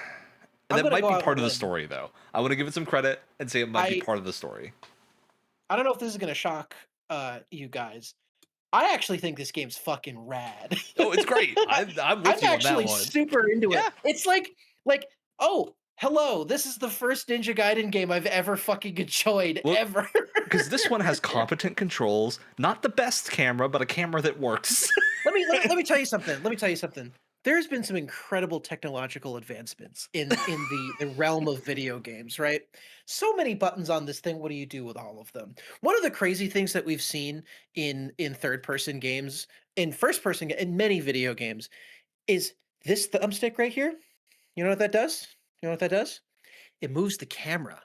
And that might be part of the story, though. I want to give it some credit and say it might be part of the story. I don't know if this is going to shock you guys. I actually think this game's fucking rad. Oh, it's great. I'm with you on that one. I'm actually super into it. It's like, oh, hello, this is the first Ninja Gaiden game I've ever fucking enjoyed, ever. Because this one has competent controls, not the best camera, but a camera that works. Let me tell you something. There's been some incredible technological advancements in the realm of video games, right? So many buttons on this thing. What do you do with all of them? One of the crazy things that we've seen in third-person games, in first-person, in many video games, is this thumbstick right here. You know what that does? It moves the camera.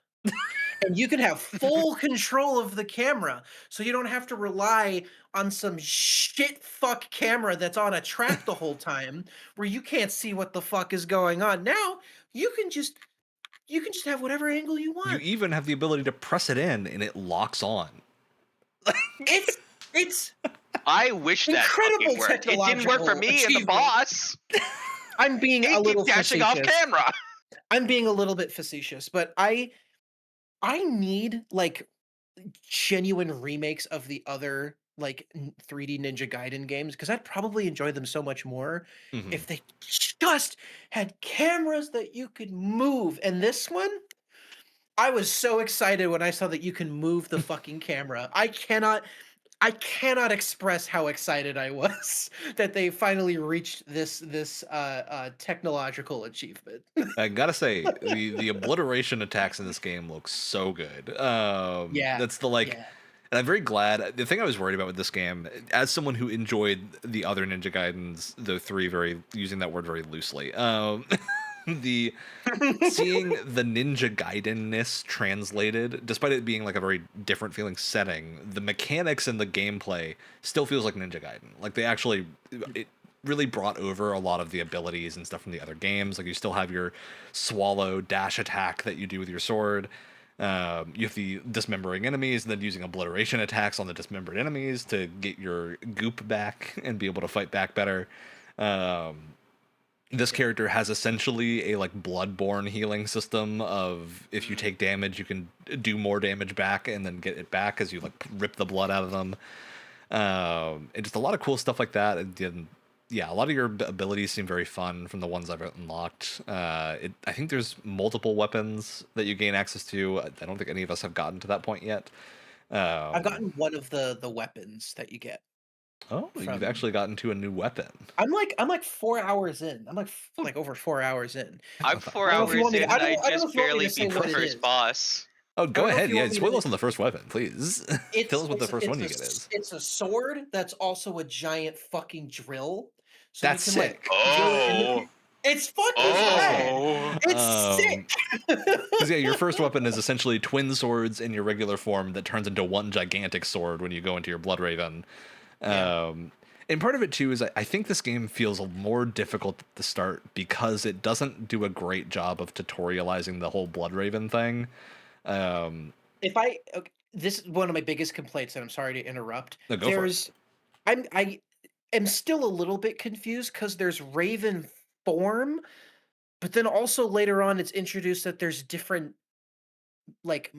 And you can have full control of the camera, so you don't have to rely on some shit fuck camera that's on a track the whole time where you can't see what the fuck is going on. Now you can just have whatever angle you You want. even have the ability to press it in and it locks on. It's I wish that incredible fucking worked. It didn't work for technological me and the achievement. boss. I'm being He a little keeps dashing off facetious. camera. I'm being a little bit facetious, but I need like genuine remakes of the other like 3D Ninja Gaiden games because I'd probably enjoy them so much more Mhm. if they just had cameras that you could move. And this one, I was so excited when I saw that you can move the fucking camera. I cannot express how excited I was that they finally reached this technological achievement. I gotta say, the obliteration attacks in this game look so good. Yeah, That's the like, yeah. and I'm very glad. The thing I was worried about with this game, as someone who enjoyed the other Ninja Gaidens, the three, very using that word very loosely, the seeing the Ninja Gaiden-ness translated, despite it being like a very different feeling setting, the mechanics and the gameplay still feels like Ninja Gaiden. Like they actually, it really brought over a lot of the abilities and stuff from the other games. Like you still have your swallow dash attack that you do with your sword. You have the dismembering enemies and then using obliteration attacks on the dismembered enemies to get your goop back and be able to fight back better. This character has essentially a like bloodborne healing system of if you take damage, you can do more damage back and then get it back as you like rip the blood out of them. And just a lot of cool stuff like that. And yeah, a lot of your abilities seem very fun from the ones I've unlocked. I think there's multiple weapons that you gain access to. I don't think any of us have gotten to that point yet. I've gotten one of the weapons that you get. Oh, you've from- actually gotten to a new weapon. I'm like 4 hours in. I'm like over 4 hours in. I'm 4 I don't know if you hours want me in to- I and I don't know if just you want me barely to say beat the what it first is. boss. Oh, go know if ahead. you Yeah, want me to- spoil us on the first weapon, please. Tell us what the first one you get is. It's a sword that's also a giant fucking drill. So That's you can sick. like drill it into- Oh. It's fucking Oh. It's sick. Because yeah, your first weapon is essentially twin swords in your regular form that turns into one gigantic sword when you go into your Blood Raven. Yeah. And part of it too is I think this game feels more difficult at the start because it doesn't do a great job of tutorializing the whole Blood Raven thing. This is one of my biggest complaints, and I'm sorry to interrupt. No, go for it. I am still a little bit confused because there's Raven form, but then also later on it's introduced that there's different like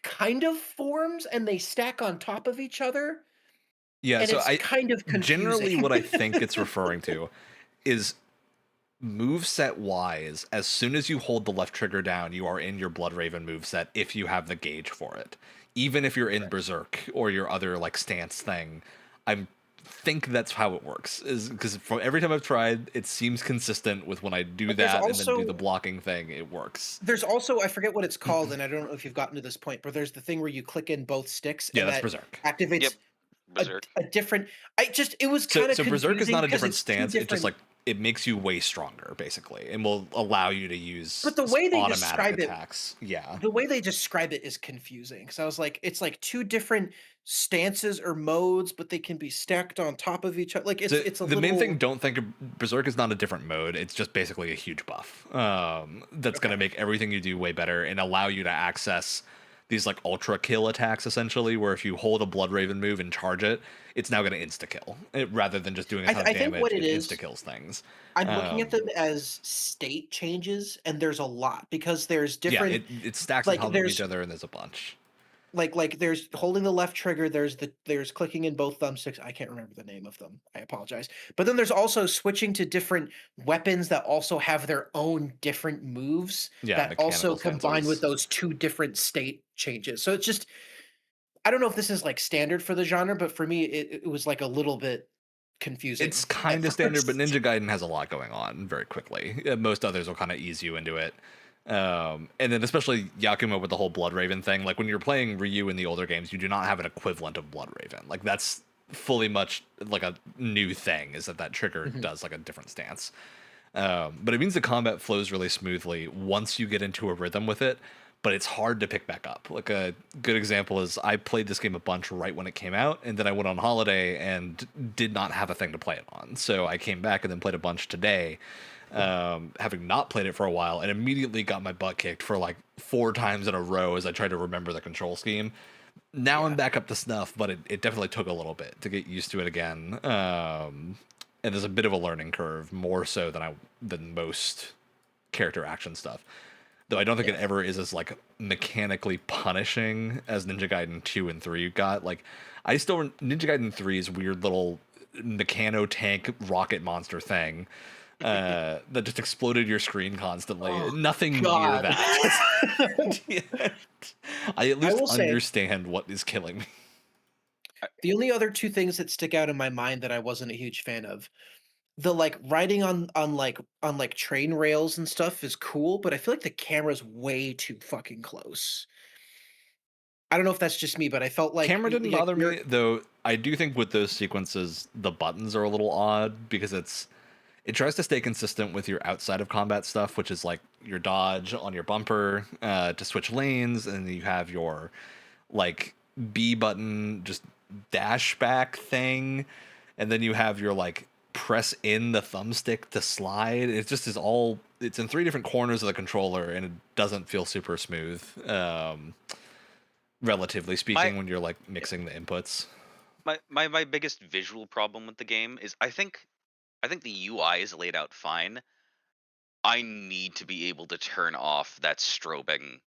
kind of forms and they stack on top of each other. Yeah, And so it's kind of confusing. generally what I think it's referring to is moveset wise, as soon as you hold the left trigger down, you are in your Blood Raven moveset if you have the gauge for it. Even if you're in Berserk or your other like stance thing, I think that's how it works. Is because from every time I've tried, it seems consistent with when I do But there's that and then do also- the blocking thing, it works. There's also, I forget what it's called, and I don't know if you've gotten to this point, but there's the thing where you click in both sticks Yeah, and that's that Berserk. activates Yep. Berserk. a different. It was kind of So Berserk is not a different it's two stance. It's just different- like it makes you way stronger, basically, and will allow you to use But the way they automatic describe it- attacks. Yeah. the way they describe it is confusing. So I was like, it's like two different stances or modes, but they can be stacked on top of each other. Like it's a the little... main thing. Don't think of Berserk is not a different mode. It's just basically a huge buff. That's going to make everything you do way better and allow you to access these like ultra kill attacks essentially, where if you hold a Blood Raven move and charge it, it's now going to insta kill rather than just doing a ton of I think damage. what it is- insta kills things. I'm looking at them as state changes, and there's a lot because there's different. Yeah, it stacks like, on top of there's- each other, and there's a bunch. Like there's holding the left trigger, there's clicking in both thumbsticks. I can't remember the name of them. I apologize. But then there's also switching to different weapons that also have their own different moves Yeah, that also mechanical combine with stances. those two different state changes. So it's just, I don't know if this is like standard for the genre, but for me it was like a little bit confusing. It's kind at of standard, but first. Ninja Gaiden has a lot going on very quickly. Most others will kind of ease you into it. And then especially Yakuma with the whole Blood Raven thing. Like when you're playing Ryu in the older games, you do not have an equivalent of Blood Raven. Like that's fully much like a new thing, is that trigger does like a different stance. But it means the combat flows really smoothly once you get into a rhythm with it. but it's hard to pick back up. Like a good example is I played this game a bunch right when it came out, and then I went on holiday and did not have a thing to play it on. So I came back and then played a bunch today, having not played it for a while, and immediately got my butt kicked for like 4 times in a row as I tried to remember the control scheme. Now I'm back up to snuff, but it definitely took a little bit to get used to it again. And there's a bit of a learning curve, more so than most character action stuff. Though I don't think it ever is as like mechanically punishing as Ninja Gaiden 2 and 3 got. Like Ninja Gaiden 3's weird little mechano tank rocket monster thing that just exploded your screen constantly. Nothing near that. I at least understand what is killing me. The only other 2 things that stick out in my mind that I wasn't a huge fan of, the like riding on train rails and stuff is cool, but I feel like the camera's way too fucking close. I don't know if that's just me, but I felt like camera didn't bother me, though. I do think with those sequences, the buttons are a little odd because it tries to stay consistent with your outside of combat stuff, which is like your dodge on your bumper to switch lanes, and then you have your like B button just dash back thing, and then you have your like press in the thumbstick to slide. It just is it's in 3 different corners of the controller, and it doesn't feel super smooth, relatively speaking, when you're like mixing the inputs. My biggest visual problem with the game is I think the UI is laid out fine. I need to be able to turn off that strobing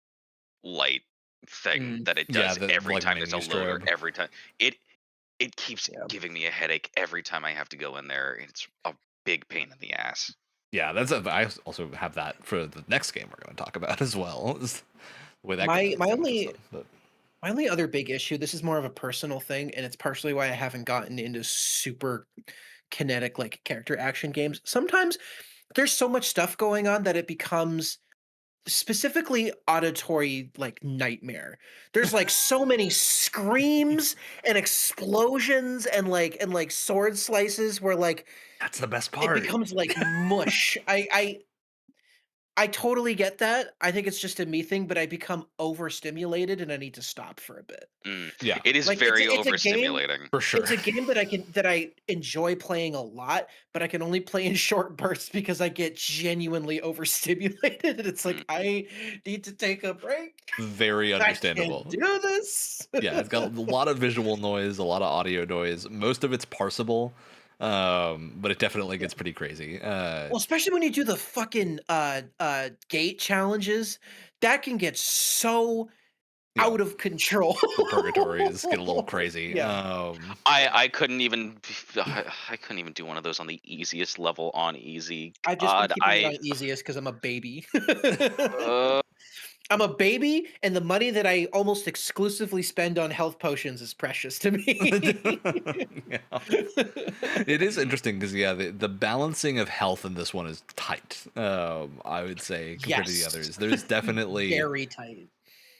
light thing that it does every time there's a loader. Every time it keeps giving me a headache every time I have to go in there. It's a big pain in the ass. Yeah, I also have that for the next game we're going to talk about as well. With that my only other big issue, this is more of a personal thing, and it's partially why I haven't gotten into super kinetic like character action games. Sometimes there's so much stuff going on that it becomes specifically auditory like nightmare. There's like so many screams and explosions and like sword slices where like that's the best part. It becomes like mush. I totally get that. I think it's just a me thing, but I become overstimulated and I need to stop for a bit. Yeah, it is like, very overstimulating. For sure. It's a game that I enjoy playing a lot, but I can only play in short bursts because I get genuinely overstimulated. And it's like I need to take a break. Very understandable. I can't do this. Yeah, it's got a lot of visual noise, a lot of audio noise. Most of it's parsable. But it definitely gets pretty crazy. Well, especially when you do the fucking gate challenges, that can get so out of control. The purgatories get a little crazy. I couldn't even do one of those on the easiest level on easy. I've just been keeping it on easiest because I'm a baby. I'm a baby, and the money that I almost exclusively spend on health potions is precious to me. It is interesting because the balancing of health in this one is tight. I would say compared to the others, there's definitely very tight,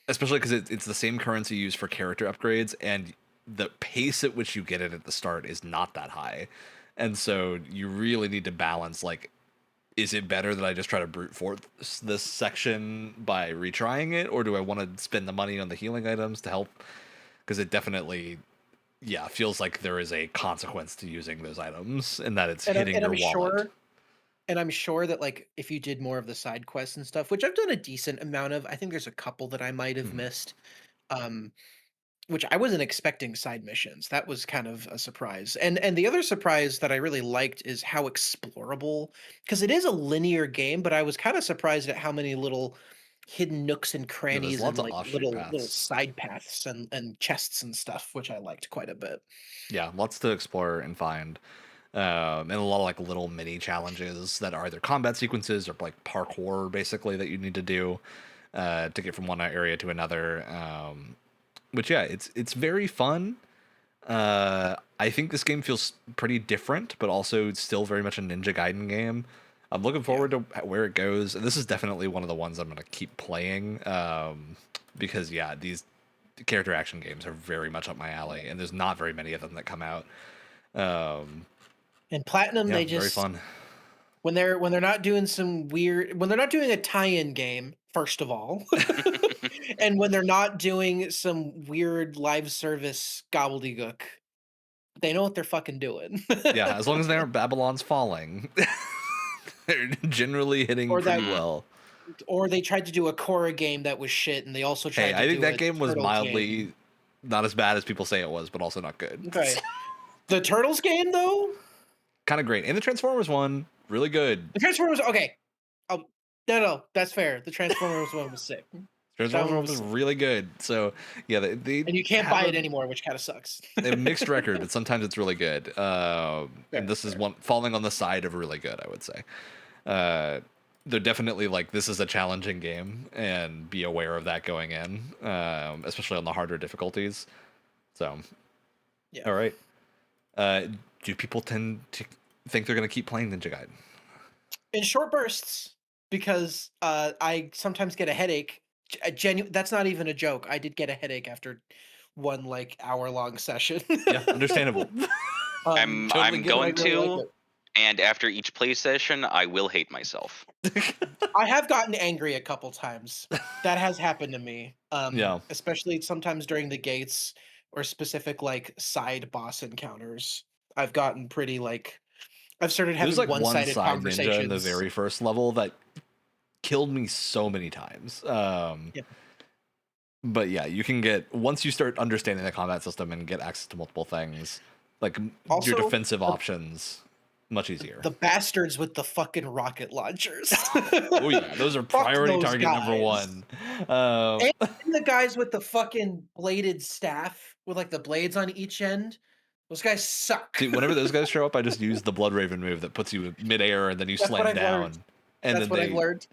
especially because it's the same currency used for character upgrades, and the pace at which you get it at the start is not that high, and so you really need to balance like. Is it better that I just try to brute force this section by retrying it, or do I want to spend the money on the healing items to help? Because it definitely, feels like there is a consequence to using those items, and that it's hitting your wallet. And I'm sure that like if you did more of the side quests and stuff, which I've done a decent amount of, I think there's a couple that I might have missed. Which I wasn't expecting side missions. That was kind of a surprise. And the other surprise that I really liked is how explorable, because it is a linear game, but I was kind of surprised at how many little hidden nooks and crannies and like little side paths and chests and stuff, which I liked quite a bit. Yeah, lots to explore and find. And a lot of like little mini challenges that are either combat sequences or like parkour basically that you need to do to get from one area to another. Which it's very fun. I think this game feels pretty different, but also still very much a Ninja Gaiden game. I'm looking forward to where it goes. And this is definitely one of the ones I'm going to keep playing because these character action games are very much up my alley, and there's not very many of them that come out. And Platinum, they just very fun. When they're not doing some weird, when they're not doing a tie-in game, first of all, And when they're not doing some weird live service gobbledygook, they know what they're fucking doing. Yeah, as long as they aren't Babylon's Falling, they're generally hitting Or pretty that- well. Or they tried to do a Korra game that was shit, and they also tried Hey, to I think do that a game was Turtle mildly game. not as bad as people say it was, but also not good. Okay. The Turtles game, though? Kind of great. And the Transformers one, really good. The Transformers, okay. Oh, no, that's fair. The Transformers one was sick. Transformers one one was was- really good. So, yeah, they And you can't have buy a- it anymore, which kind of sucks. They have a mixed record, but sometimes it's really good. And this is one falling on the side of really good, I would say. They're definitely like, this is a challenging game, and be aware of that going in, especially on the harder difficulties. So, Yeah. all right. Do people tend to think they're going to keep playing Ninja Gaiden? In short bursts, because I sometimes get a headache. That's not even a joke. I did get a headache after one like hour-long session. Yeah, understandable. I'm totally get it. going I really like to, it. and after each play session, I will hate myself. I have gotten angry a couple times. That has happened to me. Yeah. Especially sometimes during the gates or specific like side boss encounters. I've gotten pretty like I've started having There's like one one-sided side conversations. ninja in the very first level that killed me so many times. But yeah, you can get, once you start understanding the combat system and get access to multiple things, like Also, your defensive options, much easier. The bastards with the fucking rocket launchers. Oh yeah, those are Fuck priority those target number guys. one. And the guys with the fucking bladed staff with like the blades on each end. Those guys suck. See, whenever those guys show up, I just use the Blood Raven move that puts you midair and then you That's what slam I've down. learned. And That's what I've learned.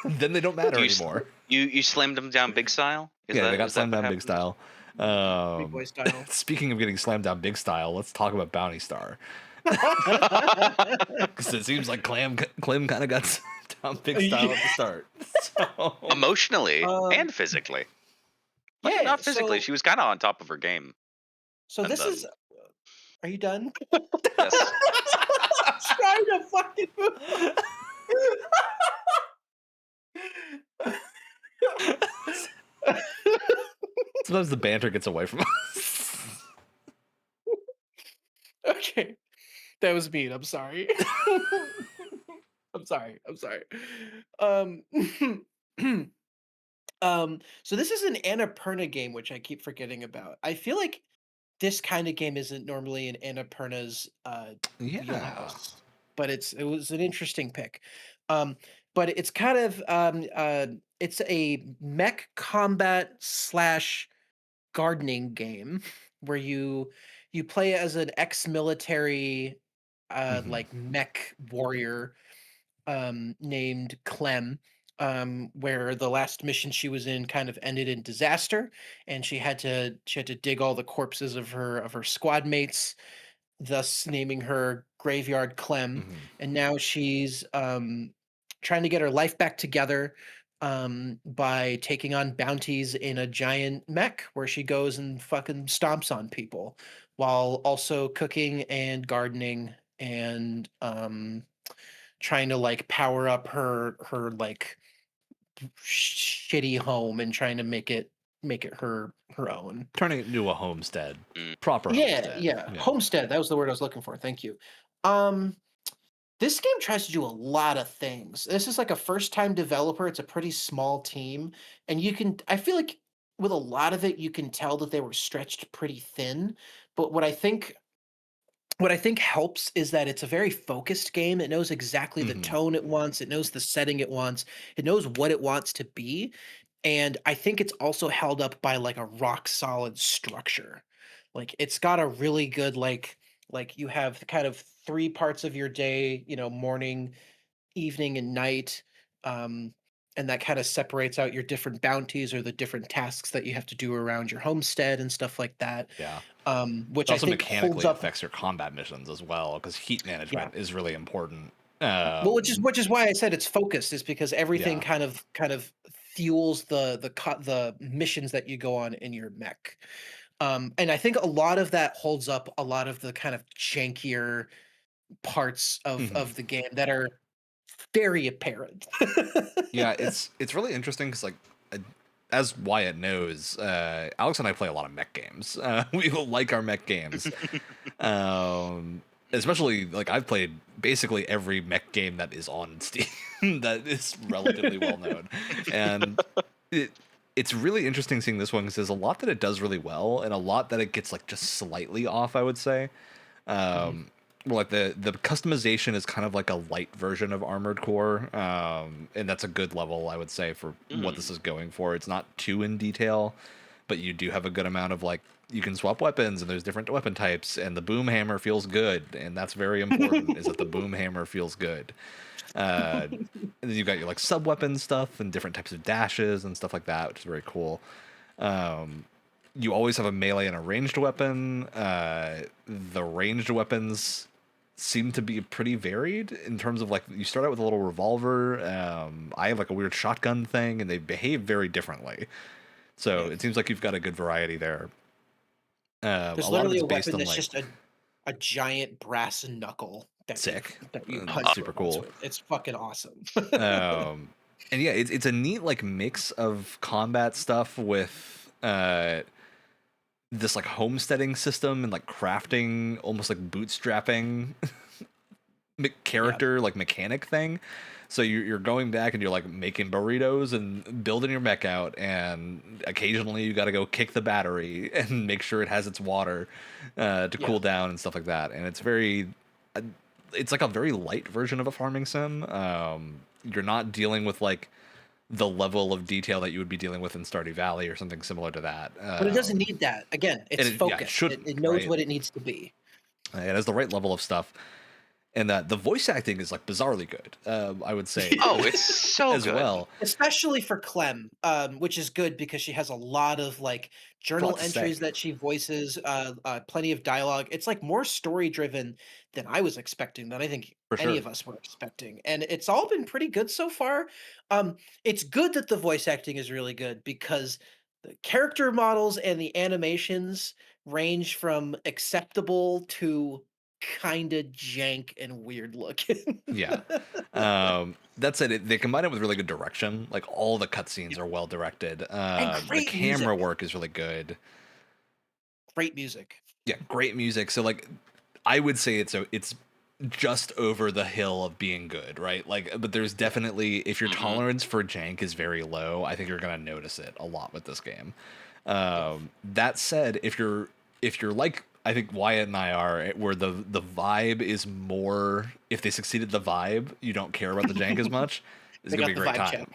then they don't matter You anymore. You slammed them down big style? They got is that slammed what down big happened? style. Big boy style. Speaking of getting slammed down big style, let's talk about Bounty Star. Because it seems like Clem kind of got slammed down big style at the start. So, Emotionally and physically. But Yeah, not physically. so- She was kind of on top of her game. So I'm this done. is. Are you done? Yes. Trying to fucking move. sometimes the banter gets away from us. Okay, that was mean. I'm sorry. I'm sorry. So this is an Annapurna game, which I keep forgetting about. I feel like this kind of game isn't normally in Annapurna's Yeah. wheelhouse, but it was an interesting pick. But it's kind of it's a mech combat / gardening game where you play as an ex-military Mhm. like mech warrior named Clem, where the last mission she was in kind of ended in disaster, and she had to dig all the corpses of her squad mates, thus naming her Graveyard Clem. Mhm. And now she's trying to get her life back together by taking on bounties in a giant mech where she goes and fucking stomps on people while also cooking and gardening and trying to like power up her like shitty home and trying to make it her own. Turning it into a homestead. Mm. Proper homestead. Yeah. Homestead. That was the word I was looking for. Thank you. This game tries to do a lot of things. This is like a first-time developer. It's a pretty small team, and I feel like with a lot of it, you can tell that they were stretched pretty thin. But what I think helps is that it's a very focused game. It knows exactly the Mhm. tone it wants. It knows the setting it wants. It knows what it wants to be. And I think it's also held up by like a rock solid structure. Like it's got a really good like you have kind of 3 parts of your day, morning, evening, and night. And that kind of separates out your different bounties or the different tasks that you have to do around your homestead and stuff like that. Yeah. Which It I also think holds mechanically up. affects your combat missions as well, because heat management is really important. Well, which is why I said it's focused, is because everything Yeah. kind of fuels the missions that you go on in your mech. And I think a lot of that holds up a lot of the kind of jankier parts of the game that are very apparent. Yeah, it's really interesting because like as Wyatt knows, Alex and I play a lot of mech games. We like our mech games. Especially, like, I've played basically every mech game that is on Steam that is relatively well known. And it's really interesting seeing this one because there's a lot that it does really well and a lot that it gets, like, just slightly off, I would say. Well, like, the customization is kind of like a light version of Armored Core. And that's a good level, I would say, for what this is going for. It's not too in detail, but you do have a good amount of, like, you can swap weapons and there's different weapon types and the boom hammer feels good, and that's very important is that the boom hammer feels good. And then you've got your, like, sub weapon stuff and different types of dashes and stuff like that, which is very cool. You always have a melee and a ranged weapon. The ranged weapons seem to be pretty varied in terms of, like, you start out with a little revolver. I have, like, a weird shotgun thing, and they behave very differently. So it seems like you've got a good variety there. There's a lot of literally it's a based weapon on, that's like, just a giant brass knuckle sick. that you That's punch super robots cool. with. It's fucking awesome. And yeah, it's a neat, like, mix of combat stuff with this, like, homesteading system and, like, crafting, almost like bootstrapping character, like, mechanic thing. So you're going back and you're, like, making burritos and building your mech out, and occasionally you got to go kick the battery and make sure it has its water to cool down and stuff like that. And it's very, it's like a very light version of a farming sim. You're not dealing with, like, the level of detail that you would be dealing with in Stardew Valley or something similar to that. But it doesn't need that. Again, it's it focused. shouldn't, It knows right? what it needs to be. It has the right level of stuff. And that the voice acting is, like, bizarrely good, I would say. Oh, it's so as good. well. Especially for Clem, which is good because she has a lot of, like, journal entries that she voices, plenty of dialogue. It's, like, more story driven than I was expecting, than I think any of us were expecting. And it's all been pretty good so far. It's good that the voice acting is really good because the character models and the animations range from acceptable to kind of jank and weird looking. Yeah. That said, they combine it with really good direction. Like, all the cutscenes are well directed. And The great camera music. work is really good. Great music. Yeah, great music. So, like, I would say it's just over the hill of being good, right? Like, but there's definitely, if your tolerance for jank is very low, I think you're gonna notice it a lot with this game. That said, if you're like, I think Wyatt and I are, where the vibe is more, if they succeeded the vibe, you don't care about the jank as much. It's gonna be a great time.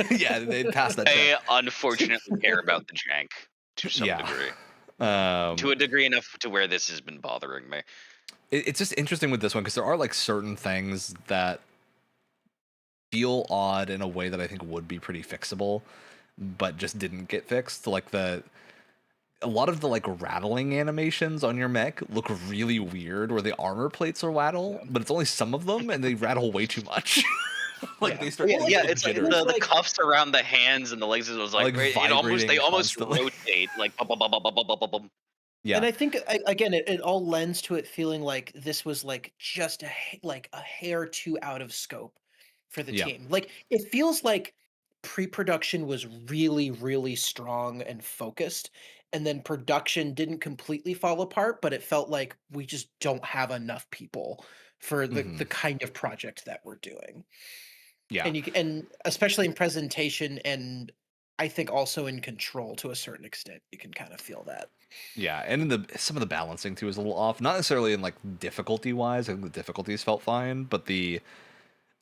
Yeah, they passed that. I unfortunately care about the jank to some degree. To a degree enough to where this has been bothering me. It's just interesting with this one because there are, like, certain things that feel odd in a way that I think would be pretty fixable, but just didn't get fixed. Like, a lot of the, like, rattling animations on your mech look really weird, where the armor plates will rattle, but it's only some of them, and they rattle way too much. Like, they start. Yeah, it's like the cuffs around the hands and the legs. It was like they almost rotate, like bum, bum, bum, bum, bum, bum, bum, bum. Yeah. And I think, again, it all lends to it feeling like this was, like, just a hair or two out of scope for the team. Like, it feels like pre-production was really, really strong and focused, and then production didn't completely fall apart, but it felt like we just don't have enough people for the kind of project that we're doing. Yeah. And especially in presentation, and I think also in control to a certain extent, you can kind of feel that. Yeah, and some of the balancing too is a little off. Not necessarily in, like, difficulty wise. I think the difficulties felt fine, but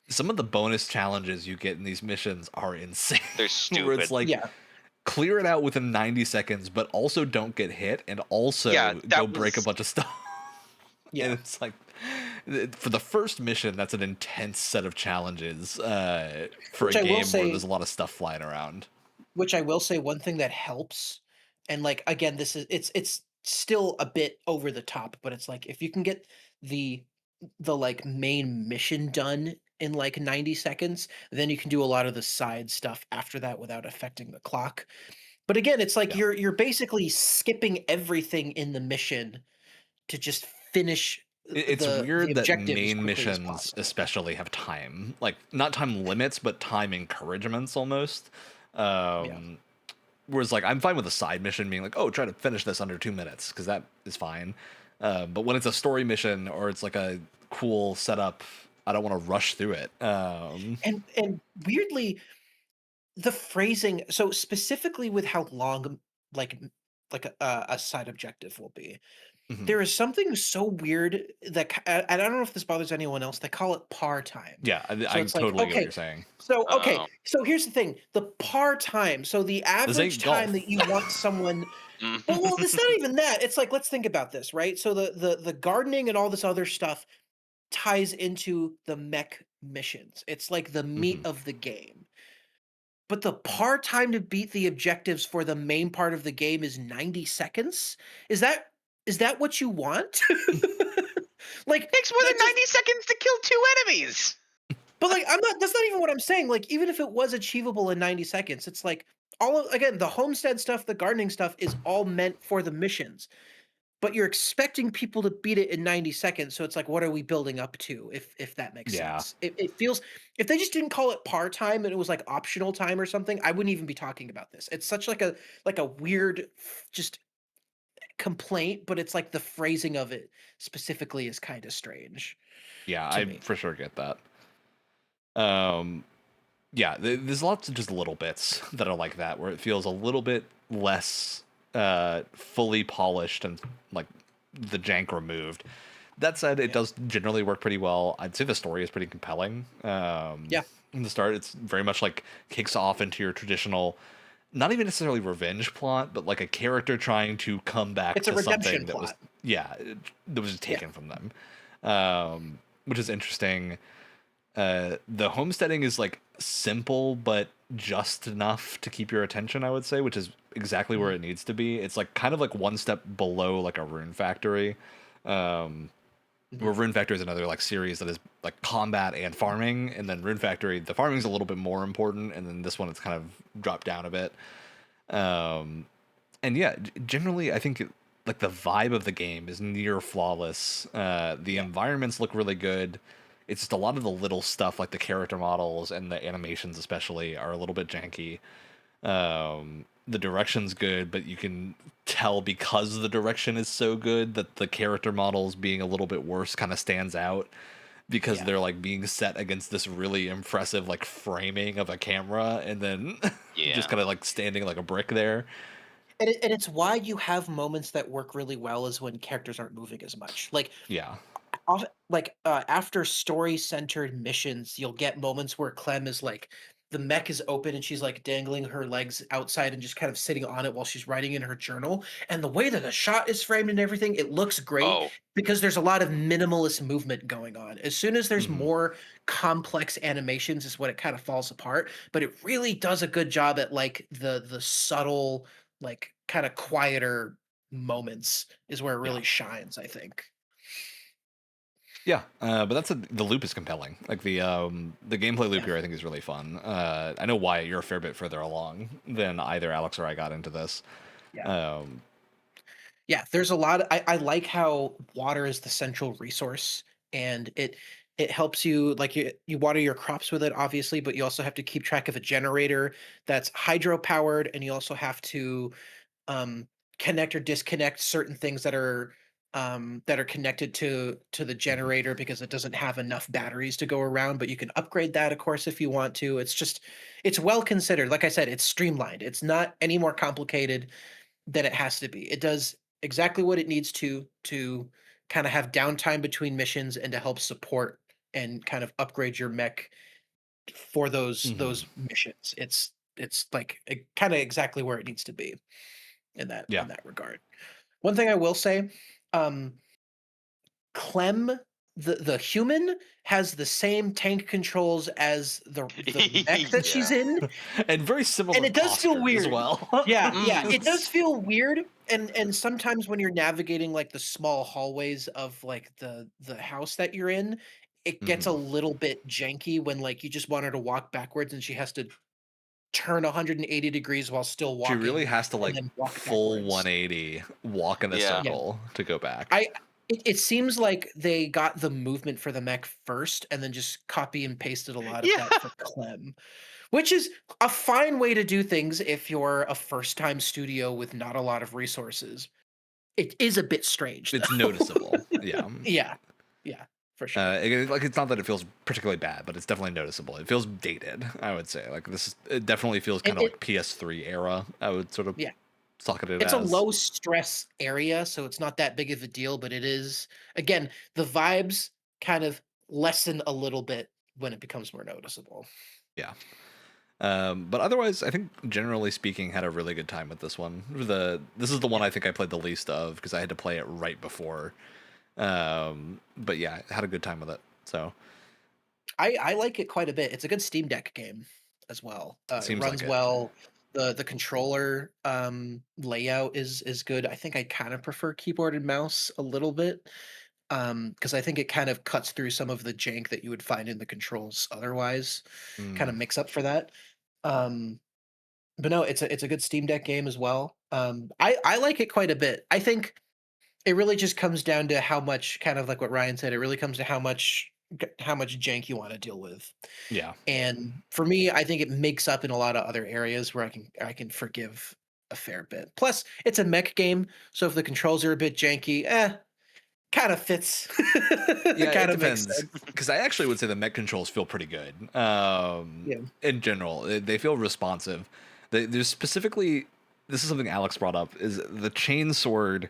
some of the bonus challenges you get in these missions are insane. They're stupid. Where it's like, clear it out within 90 seconds, but also don't get hit, and also go break a bunch of stuff. Yeah, and it's like, for the first mission, that's an intense set of challenges for a game where there's a lot of stuff flying around. Which I will say, one thing that helps, and, like, again, this is it's still a bit over the top, but it's like, if you can get the like main mission done in, like, 90 seconds, then you can do a lot of the side stuff after that without affecting the clock. But again, it's like you're basically skipping everything in the mission to just finish. It's weird that main missions especially have time, like, not time limits, but time encouragements almost. whereas like I'm fine with a side mission being like, oh, try to finish this under 2 minutes because that is fine. But when it's a story mission or it's like a cool setup, I don't want to rush through it. And weirdly, the phrasing. So specifically with how long, like a side objective will be. Mhm. There is something so weird that and I don't know if this bothers anyone else. They call it par time. Yeah, So I it's like, totally get what okay, you're saying. so Oh. here's the thing: the par time. So the This average ain't time golf. that you want someone. Well, it's not even that. It's like, let's think about this, right? So the gardening and all this other stuff ties into the mech missions. It's like the meat Mhm. of the game. But the par time to beat the objectives for the main part of the game is 90 seconds? Is that what you want? Like, Takes more that than just 90 seconds to kill 2 enemies. but, like, I'm not that's not even what I'm saying, like, even if it was achievable in 90 seconds, it's like, all of again, the homestead stuff, the gardening stuff is all meant for the missions, but you're expecting people to beat it in 90 seconds, so it's like, what are we building up to, if that makes Yeah. sense? It feels if they just didn't call it par time and it was, like, optional time or something, I wouldn't even be talking about this. It's such like a weird just complaint, but it's like the phrasing of it specifically is kinda strange Yeah, to I me. for sure get that. Yeah, there's lots of just little bits that are like that where it feels a little bit less fully polished and like the jank removed. That said, it Yeah. does generally work pretty well. I'd say the story is pretty compelling. Yeah. In the start, it's very much like kicks off into your traditional, not even necessarily revenge plot, but like a character trying to come back It's a to something redemption that was, plot. that was Yeah. taken from them, which is interesting. The homesteading is like simple but just enough to keep your attention, I would say, which is exactly where Mhm. it needs to be. It's like kind of like one step below like a Rune Factory. Where Mhm. Rune Factory is another like series that is like combat and farming, and then Rune Factory, the farming is a little bit more important, and then this one it's kind of dropped down a bit. Um, and yeah, generally, I think like the vibe of the game is near flawless. The Yeah. environments look really good. It's just a lot of the little stuff, like the character models and the animations, especially, are a little bit janky. The direction's good, but you can tell because the direction is so good that the character models being a little bit worse kind of stands out because Yeah. they're like being set against this really impressive like framing of a camera and then just Yeah. kind of like standing like a brick there. And it's why you have moments that work really well is when characters aren't moving as much. Like, Yeah. after story-centered missions, you'll get moments where Clem is, like the mech is open and she's, like, dangling her legs outside and just kind of sitting on it while she's writing in her journal, and the way that the shot is framed and everything, it looks great Oh, because there's a lot of minimalist movement going on. As soon as there's Mhm. more complex animations is when it kind of falls apart, but it really does a good job at, like, the subtle, like, kinda quieter moments is where it Yeah. really shines, I think. Yeah, but the loop is compelling. Like the gameplay loop Yeah. here, I think is really fun. I know Wyatt, you're a fair bit further along than either Alex or I got into this. Yeah. Um, Yeah, there's a lot I like how water is the central resource, and it helps you, like, you water your crops with it, obviously, but you also have to keep track of a generator that's hydro powered, and you also have to, um, connect or disconnect certain things that are connected to the mhm. generator because it doesn't have enough batteries to go around, but you can upgrade that, of course, if you want to. It's well considered. Like I said, it's streamlined. It's not any more complicated than it has to be. It does exactly what it needs to kind of have downtime between missions and to help support and kind of upgrade your mech for Mhm. those missions. It's like kind of exactly where it needs to be Yeah. in that regard. One thing I will say, um, Clem, the human, has the same tank controls as the mech that yeah. she's in, And very and similar it does feel posture as weird. well. Yeah, Mhm. it does feel weird, and sometimes when you're navigating, like, the small hallways of, like, the house that you're in, it gets a Mhm. little bit janky when, like, you just want her to walk backwards and she has to turn 180 degrees while still She really walking has to and like then walk full backwards. 180 walk in a Yeah. Yeah. circle to go I back. It seems like they got the movement for the mech first and then just copy and pasted a lot of Yeah. that for Clem, which is a fine way to do things if you're a first-time studio with not a lot of resources. It is a bit strange, It's though. noticeable. Yeah. Yeah. Yeah, for sure. Like it's not that it feels particularly bad, but it's definitely noticeable. It feels dated, I would say. Like it definitely feels kind of like PS3 era. I would sort of Yeah. socket it It's a as. low stress area, so it's not that big of a deal, but it is again, the vibes kind of lessen a little bit when it becomes more noticeable. Yeah. But otherwise, I think generally speaking, had a really good time with this one. This is the one I think I played the least of because I had to play it right before. But yeah, had a good time with it. So I like it quite a bit. It's a good Steam Deck game as well. It seems like runs it. well. The controller layout is good. I think I kind of prefer keyboard and mouse a little bit because I think it kind of cuts through some of the jank that you would find in the controls otherwise. Kind of Mm, makes up for that. Um, but no, it's a good Steam Deck game as well. I like it quite a bit. I think it really just comes down to how much, kind of like what Ryan said, it really comes to how much jank you want to deal with. yeah. And for me, I think it makes up in a lot of other areas where I can forgive a fair bit. Plus, it's a mech game, so if the controls are a bit janky, kind of fits. Yeah, It it kind of makes depends. sense. Because I actually would say the mech controls feel pretty good. Yeah. In general, they feel responsive. There's specifically, this is something Alex brought up, is the chain sword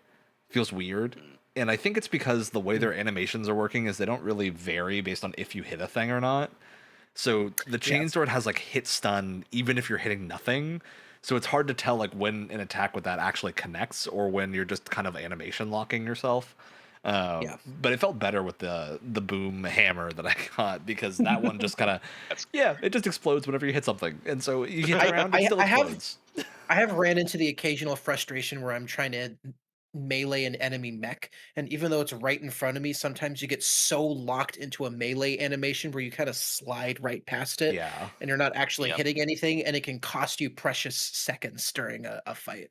feels weird. Mm. And I think it's because the way Mm. their animations are working is they don't really vary based on if you hit a thing or not. So the Yeah. chain sword has like hit stun even if you're hitting nothing. So it's hard to tell like when an attack with that actually connects or when you're just kind of animation locking yourself. Yeah. But it felt better with the boom hammer that I got because that one just kind of That's it just explodes whenever you hit something, and so you hit the I ground, it I still I have explodes. I have ran into the occasional frustration where I'm trying to melee an enemy mech, and even though it's right in front of me, sometimes you get so locked into a melee animation where you kind of slide right past it, Yeah, and you're not actually yep. hitting anything, and it can cost you precious seconds during a fight.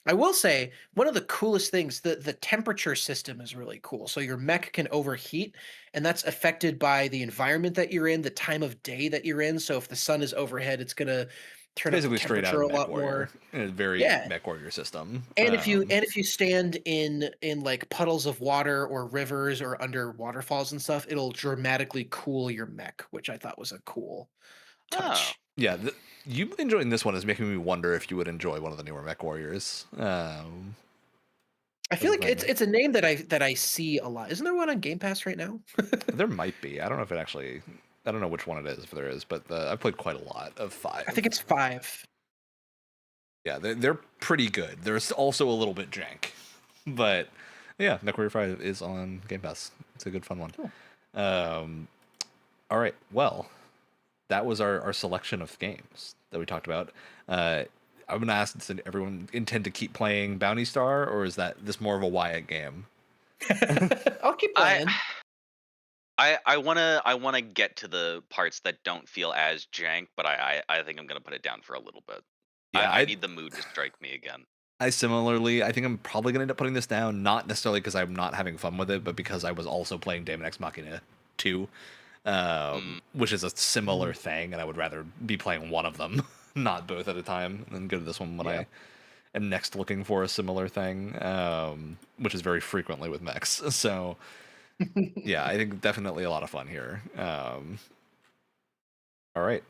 I will say one of the coolest things, the temperature system is really cool. So your mech can overheat, and that's affected by the environment that you're in, the time of day that you're in. So if the sun is overhead, it's gonna it's turn up the basically straight out temperature of a Mech lot Warrior, more. a very Yeah. Mech Warrior system. And if you stand in like puddles of water or rivers or under waterfalls and stuff, it'll dramatically cool your mech, which I thought was a cool Oh. touch. Yeah, you enjoying this one is making me wonder if you would enjoy one of the newer Mech Warriors. I As feel a like thing. it's a name that I see a lot. Isn't there one on Game Pass right now? There might be. I don't know if it actually. I don't know which one it is if there is, but I've played quite a lot of I think five. it's 5. Yeah, they're pretty good. There's also a little bit jank, but yeah, MechWarrior 5 is on Game Pass. It's a good fun one. Cool. All right, well, that was our selection of games that we talked about. I'm gonna ask: does everyone intend to keep playing Bounty Star, or is this more of a Wyatt game? I'll keep I playing. I wanna get to the parts that don't feel as jank, but I think I'm gonna put it down for a little bit. Yeah, I need the mood to strike me again. I similarly, I think I'm probably gonna end up putting this down, not necessarily because I'm not having fun with it, but because I was also playing Daemon X Machina 2, Mm, which is a similar Mhm. thing, and I would rather be playing one of them, not both at a time, and then go to this one when Yeah. I am next looking for a similar thing, which is very frequently with mechs. So yeah, I think definitely a lot of fun here. All right.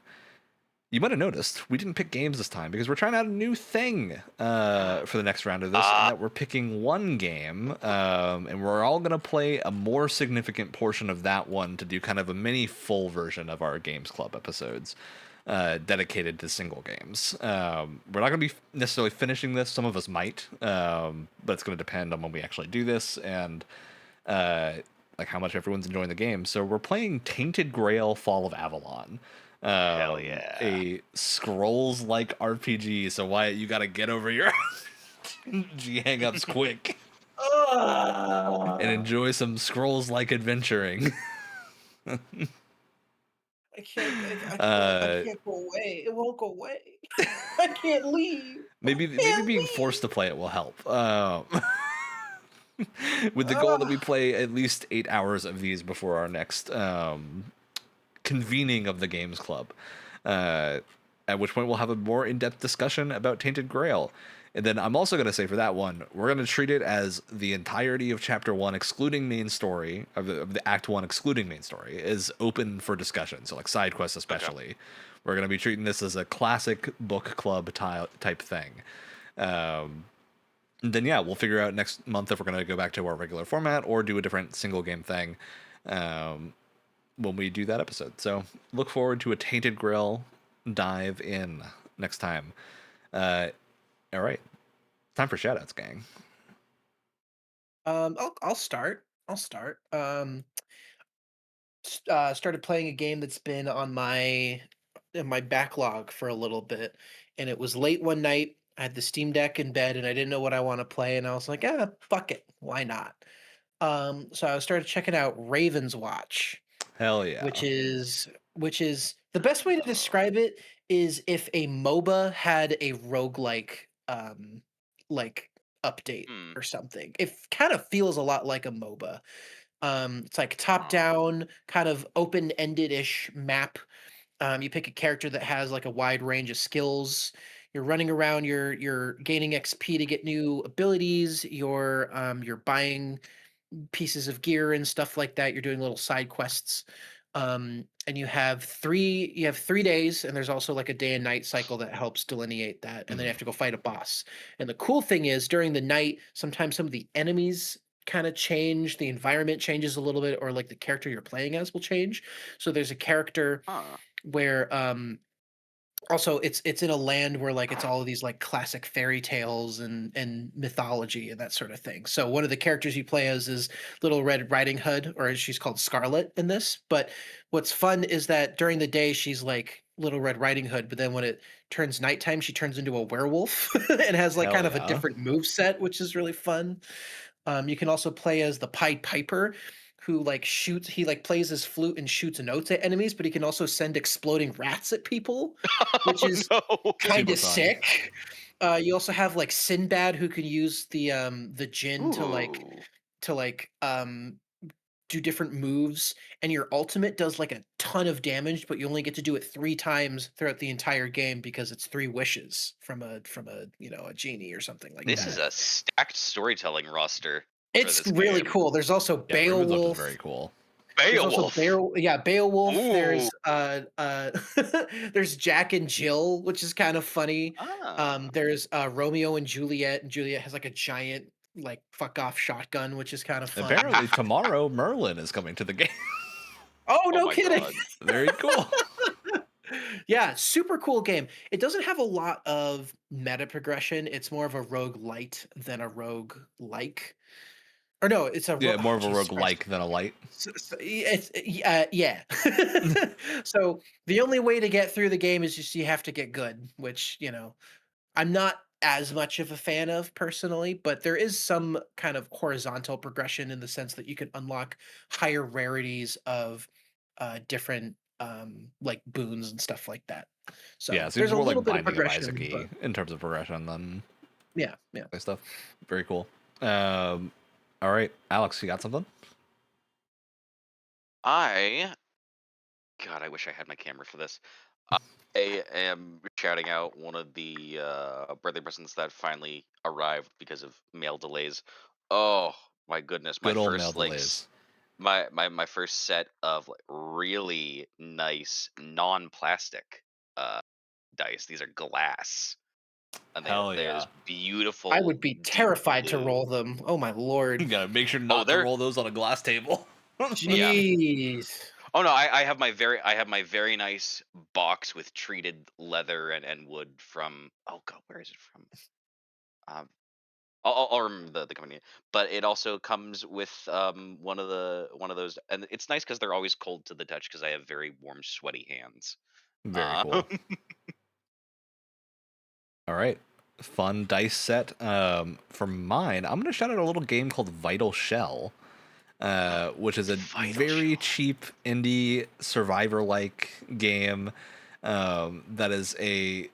You might have noticed we didn't pick games this time because we're trying out a new thing for the next round of this, and uh, that we're picking one game, and we're all going to play a more significant portion of that one to do kind of a mini full version of our Games Club episodes dedicated to single games. We're not going to be necessarily finishing this. Some of us might, but it's going to depend on when we actually do this and like how much everyone's enjoying the game. So we're playing Tainted Grail: Fall of Avalon, hell yeah. a scrolls-like RPG. So Wyatt, you got to get over your G hang-ups quick and Ah, enjoy some scrolls-like adventuring. I uh, can't go away. It won't go away. I can't leave. I maybe can't being leave. forced to play it will help. with the goal that we play at least 8 hours of these before our next convening of the Games Club. At which point we'll have a more in-depth discussion about Tainted Grail. And then I'm also going to say for that one, we're going to treat it as the entirety of Chapter 1, excluding main story, of the Act 1, excluding main story, is open for discussion. So, like, side quests especially. Okay. We're going to be treating this as a classic book club type thing. And then, yeah, we'll figure out next month if we're going to go back to our regular format or do a different single game thing when we do that episode. So, look forward to a Tainted Grail dive in next time. All right, time for shoutouts, gang. I'll start. Started playing a game that's been on my backlog for a little bit, and it was late one night. I had the Steam Deck in bed, and I didn't know what I want to play, and I was like, fuck it, why not? So I started checking out Raven's Watch. Hell yeah. Which is the best way to describe it is if a MOBA had a roguelike like update or something. It kind of feels a lot like a MOBA. It's like top down, kind of open-ended-ish map. You pick a character that has like a wide range of skills. You're running around, you're gaining XP to get new abilities, you're buying pieces of gear and stuff like that. You're doing little side quests. And you have 3 days, and there's also like a day and night cycle that helps delineate that, and then you have to go fight a boss. And the cool thing is during the night, sometimes some of the enemies kind of change, the environment changes a little bit, or like the character you're playing as will change. So there's a character where also it's in a land where like it's all of these like classic fairy tales and mythology and that sort of thing. So one of the characters you play as is Little Red Riding Hood, or she's called Scarlet in this. But what's fun is that during the day she's like Little Red Riding Hood, but then when it turns nighttime she turns into a werewolf and has like kind of a different move set, which is really fun. You can also play as the Pied Piper, who like shoots, he like plays his flute and shoots notes at enemies, but he can also send exploding rats at people, which is kind of sick. You also have like Sinbad, who can use the djinn to do different moves, and your ultimate does like a ton of damage, but you only get to do it 3 times throughout the entire game because it's 3 wishes from a a genie or something like that. This is a stacked storytelling roster. It's really cool. There's also Beowulf. Very cool. Beowulf. Beowulf. Ooh. There's there's Jack and Jill, which is kind of funny. There's Romeo and Juliet has like a giant like fuck off shotgun, which is kind of fun. Apparently tomorrow Merlin is coming to the game. Oh, no kidding. God. Very cool. Yeah, super cool game. It doesn't have a lot of meta progression. It's more of a rogue light than a rogue like. Or no, it's more of a rogue like than a light. It's yeah. So the only way to get through the game is just you have to get good, which I'm not as much of a fan of personally, but there is some kind of horizontal progression in the sense that you can unlock higher rarities of different like boons and stuff like that. So yeah, so there's a more little like bit of progression in terms of progression than yeah stuff. Very cool. All right, Alex, you got something? God, I wish I had my camera for this. I am shouting out one of the birthday presents that finally arrived because of mail delays. Oh my goodness, my Good old first mail delays. my first set of like really nice non-plastic dice. These are glass. And they're beautiful. I would be terrified to roll them. Oh my lord! You gotta make sure not to roll those on a glass table. Jeez. Oh no, I have my very nice box with treated leather and wood from. Oh god, where is it from? I'll remember the company, but it also comes with one of those, and it's nice because they're always cold to the touch because I have very warm, sweaty hands. Very cool. All right, fun dice set. For mine, I'm gonna shout out a little game called Vital Shell, which is a very cheap indie survivor-like game that is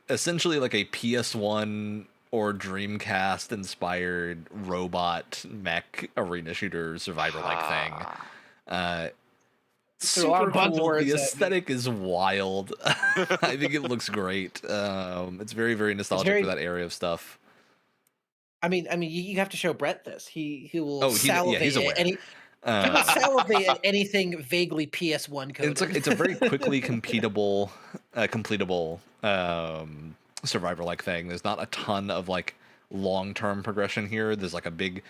essentially like a PS1 or Dreamcast inspired robot mech arena shooter survivor like thing. Threw a lot Super of cool. buzzwords The at me. aesthetic is wild. I think it looks great. It's very, very nostalgic for that area of stuff. I mean, you have to show Brett this. He will Oh, salivate he's aware. he will salivate at anything vaguely PS1 coded. It's a very quickly completable survivor like thing. There's not a ton of like long-term progression here. There's like a big,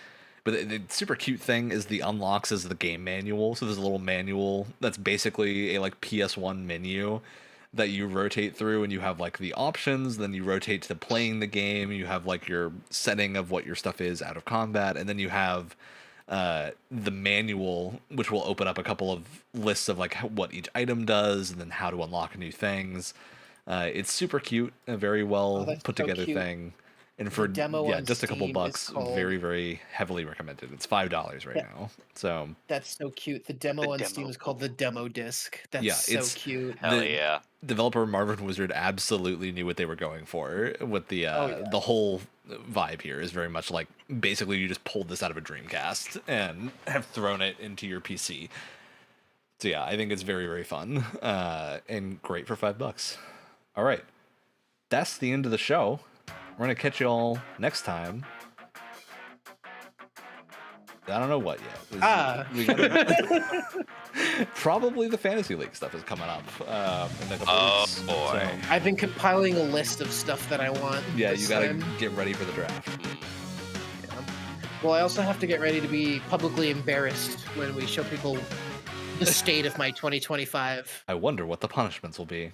but the super cute thing is the unlocks is the game manual. So there's a little manual that's basically a like PS1 menu that you rotate through, and you have like the options. Then you rotate to playing the game. You have like your setting of what your stuff is out of combat, and then you have the manual, which will open up a couple of lists of like what each item does, and then how to unlock new things. It's super cute, a very well put together thing. And for just a couple bucks, very, very heavily recommended. It's $5 right now. So that's so cute. The demo on Steam is called the demo disc. That's so cute. Hell yeah. Developer Marvin Wizard absolutely knew what they were going for with the the whole vibe here is very much like basically you just pulled this out of a Dreamcast and have thrown it into your PC. So yeah, I think it's very, very fun and great for $5. All right, that's the end of the show. We're going to catch you all next time. I don't know what yet. We probably the Fantasy League stuff is coming up in a couple weeks. Oh, boy. So, I've been compiling a list of stuff that I want. Yeah, you got to get ready for the draft. Yeah. Well, I also have to get ready to be publicly embarrassed when we show people the state of my 2025. I wonder what the punishments will be.